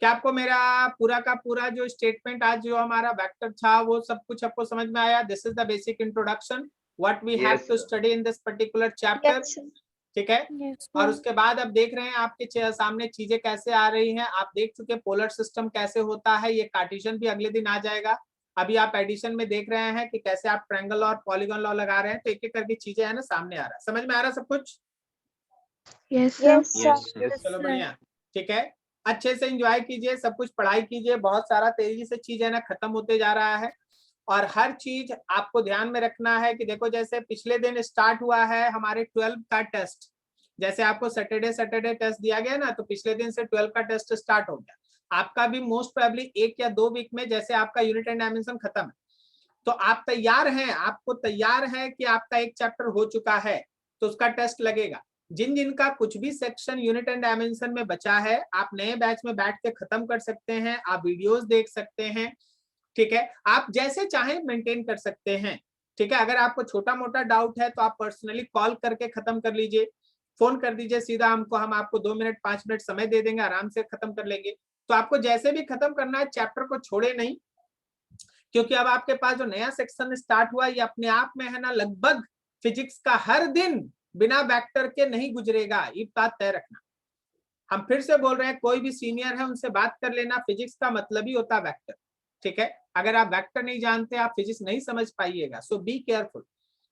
क्या आपको मेरा पूरा का पूरा जो स्टेटमेंट आज जो हमारा वेक्टर था वो सब कुछ आपको समझ में आया? This is the basic introduction what we have to study in this particular chapter. ठीक है, और उसके बाद अब देख रहे हैं आपके सामने चीजें कैसे आ रही हैं। आप देख चुके पोलर सिस्टम कैसे होता है, ये कार्टेशियन भी अगले दिन आ जाएगा। अभी आप एडिशन में देख रहे हैं कि कैसे आप ट्रायंगल और पॉलीगॉन लॉ लगा रहे हैं, तो एक एक करके चीजें है ना सामने आ रहा है। समझ में आ रहा है सब कुछ? Yes sir. चलो बढ़िया, ठीक है, अच्छे से एंजॉय कीजिए, सब कुछ पढ़ाई कीजिए। बहुत सारा तेजी से चीज है ना खत्म होते जा रहा है, और हर चीज आपको ध्यान में रखना है कि देखो जैसे पिछले दिन स्टार्ट हुआ है हमारे 12 का टेस्ट, जैसे आपको सैटरडे टेस्ट दिया गया ना, तो पिछले दिन से 12 का टेस्ट स्टार्ट हो गया। आपका भी मोस्ट प्रोबेबली 1 या 2 वीक में जैसे आपका यूनिट एंड डायमेंशन खत्म है, तो आप तैयार हैं, आपको तैयार है कि आपका एक चैप्टर हो चुका है तो उसका टेस्ट लगेगा। जिन जिन का कुछ भी सेक्शन यूनिट एंड डायमेंशन में बचा है, आप नए बैच में बैठ के खत्म कर सकते हैं, आप वीडियोस देख सकते हैं। ठीक है, आप जैसे चाहें मेंटेन कर सकते हैं। ठीक है, अगर आपको छोटा मोटा डाउट है तो आप पर्सनली कॉल करके खत्म कर लीजिए, फोन कर दीजिए सीधा हमको, हम आपको 2 मिनट 5 मिनट समय दे देंगे, आराम से खत्म कर लेंगे। तो आपको जैसे भी खत्म करना है, चैप्टर को छोड़े नहीं, क्योंकि अब आपके पास जो नया सेक्शन स्टार्ट हुआ ये अपने आप में है ना, लगभग फिजिक्स का हर दिन बिना वेक्टर के नहीं गुजरेगा, ये बात तय रखना। हम फिर से बोल रहे हैं, कोई भी सीनियर है उनसे बात कर लेना, फिजिक्स का मतलब ही होता है वेक्टर। ठीक है, अगर आप वेक्टर नहीं जानते, आप फिजिक्स नहीं समझ पाइएगा। सो बी केयरफुल,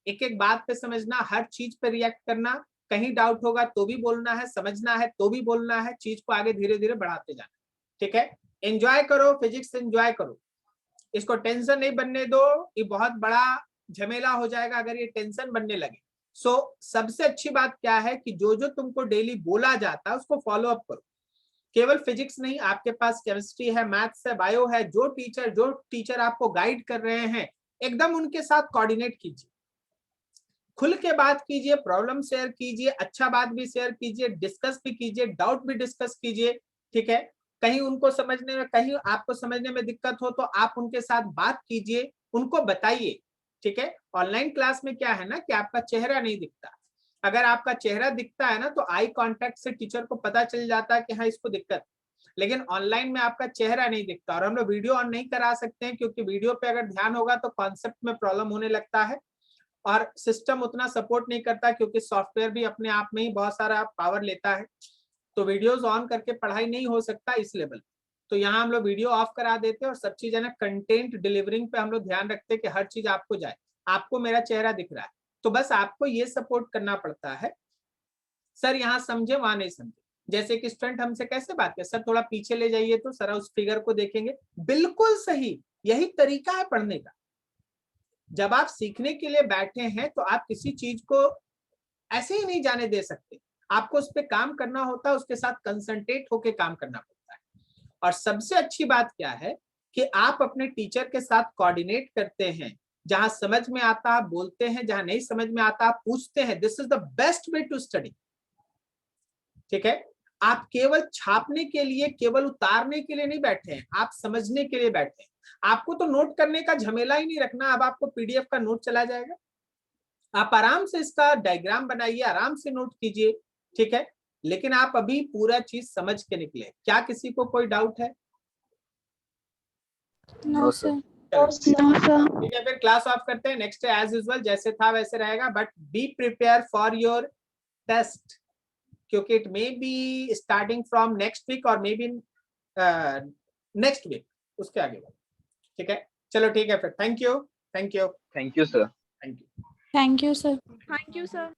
एक एक बात पे समझना, हर चीज पे रिएक्ट करना, कहीं डाउट होगा तो भी बोलना है, समझना है तो भी बोलना है, चीज को आगे धीरे धीरे बढ़ाते जाना। ठीक है, एंजॉय करो, फिजिक्स एंजॉय करो, इसको टेंशन नहीं बनने दो, ये बहुत बड़ा झमेला हो जाएगा अगर ये टेंशन बनने लगे। सो सबसे अच्छी बात क्या है कि जो जो तुमको डेली बोला जाता है उसको फॉलो अप करो। केवल फिजिक्स नहीं, आपके पास केमिस्ट्री है, मैथ्स है, बायो है, जो टीचर आपको गाइड कर रहे हैं एकदम उनके साथ कोऑर्डिनेट कीजिए, खुल के बात कीजिए, प्रॉब्लम शेयर कीजिए, अच्छा बात भी शेयर कीजिए, डिस्कस भी कीजिए, डाउट भी डिस्कस कीजिए, ठीक है। कहीं उनको समझने में, कहीं आपको समझने में दिक्कत हो तो आप उनके साथ बात कीजिए, उनको बताइए, ठीक है। ऑनलाइन क्लास में क्या है ना कि आपका चेहरा नहीं दिखता, अगर आपका चेहरा दिखता है ना तो आई कांटेक्ट से टीचर को पता चल जाता है कि हाँ इसको दिक्कत, लेकिन ऑनलाइन में आपका चेहरा नहीं दिखता। और हम लोग वीडियो ऑन नहीं करा सकते हैं क्योंकि वीडियो पे अगर ध्यान होगा तो कॉन्सेप्ट में प्रॉब्लम होने लगता है और सिस्टम उतना सपोर्ट नहीं करता क्योंकि सॉफ्टवेयर भी अपने आप में ही बहुत सारा पावर लेता है, तो वीडियोस ऑन करके पढ़ाई नहीं हो सकता इस लेवल। तो यहाँ हम लोग वीडियो ऑफ करा देते और सब चीज है ना कंटेंट डिलीवरिंग पे हम लोग ध्यान रखते कि हर चीज आपको जाए। आपको मेरा चेहरा दिख रहा है तो बस आपको ये सपोर्ट करना पड़ता है, सर यहाँ समझे वहां नहीं समझे। जैसे कि स्टूडेंट हमसे कैसे बात करे, सर थोड़ा पीछे ले जाइए तो सर उस फिगर को देखेंगे, बिल्कुल सही, यही तरीका है पढ़ने का। जब आप सीखने के लिए बैठे हैं तो आप किसी चीज को ऐसे ही नहीं जाने दे सकते, आपको उस पर काम करना होता है, उसके साथ कंसंट्रेट होकर काम करना पड़ता है। और सबसे अच्छी बात क्या है कि आप अपने टीचर के साथ कोऑर्डिनेट करते हैं, जहां समझ में आता आप बोलते हैं, जहां नहीं समझ में आता आप पूछते हैं। This is the best way to study, ठीक है। आप केवल छापने के लिए, केवल उतारने के लिए नहीं बैठे हैं, आप समझने के लिए बैठे हैं। आपको तो नोट करने का झमेला ही नहीं रखना, अब आपको पीडीएफ का नोट चला जाएगा, आप आराम से इसका डायग्राम बनाइए, आराम से नोट कीजिए, ठीक है। लेकिन आप अभी पूरा चीज समझ के निकले। क्या किसी को कोई डाउट है? No sir. ठीक है, फिर क्लास ऑफ करते हैं। नेक्स्ट एज यूजुअल जैसे था वैसे रहेगा, but be prepare for your test, क्योंकि it may be starting from next week और मे बी नेक्स्ट वीक, उसके आगे, ठीक है। चलो ठीक है फिर, thank you, thank you, Thank you, sir. Thank you. Thank you, sir. Thank you, sir.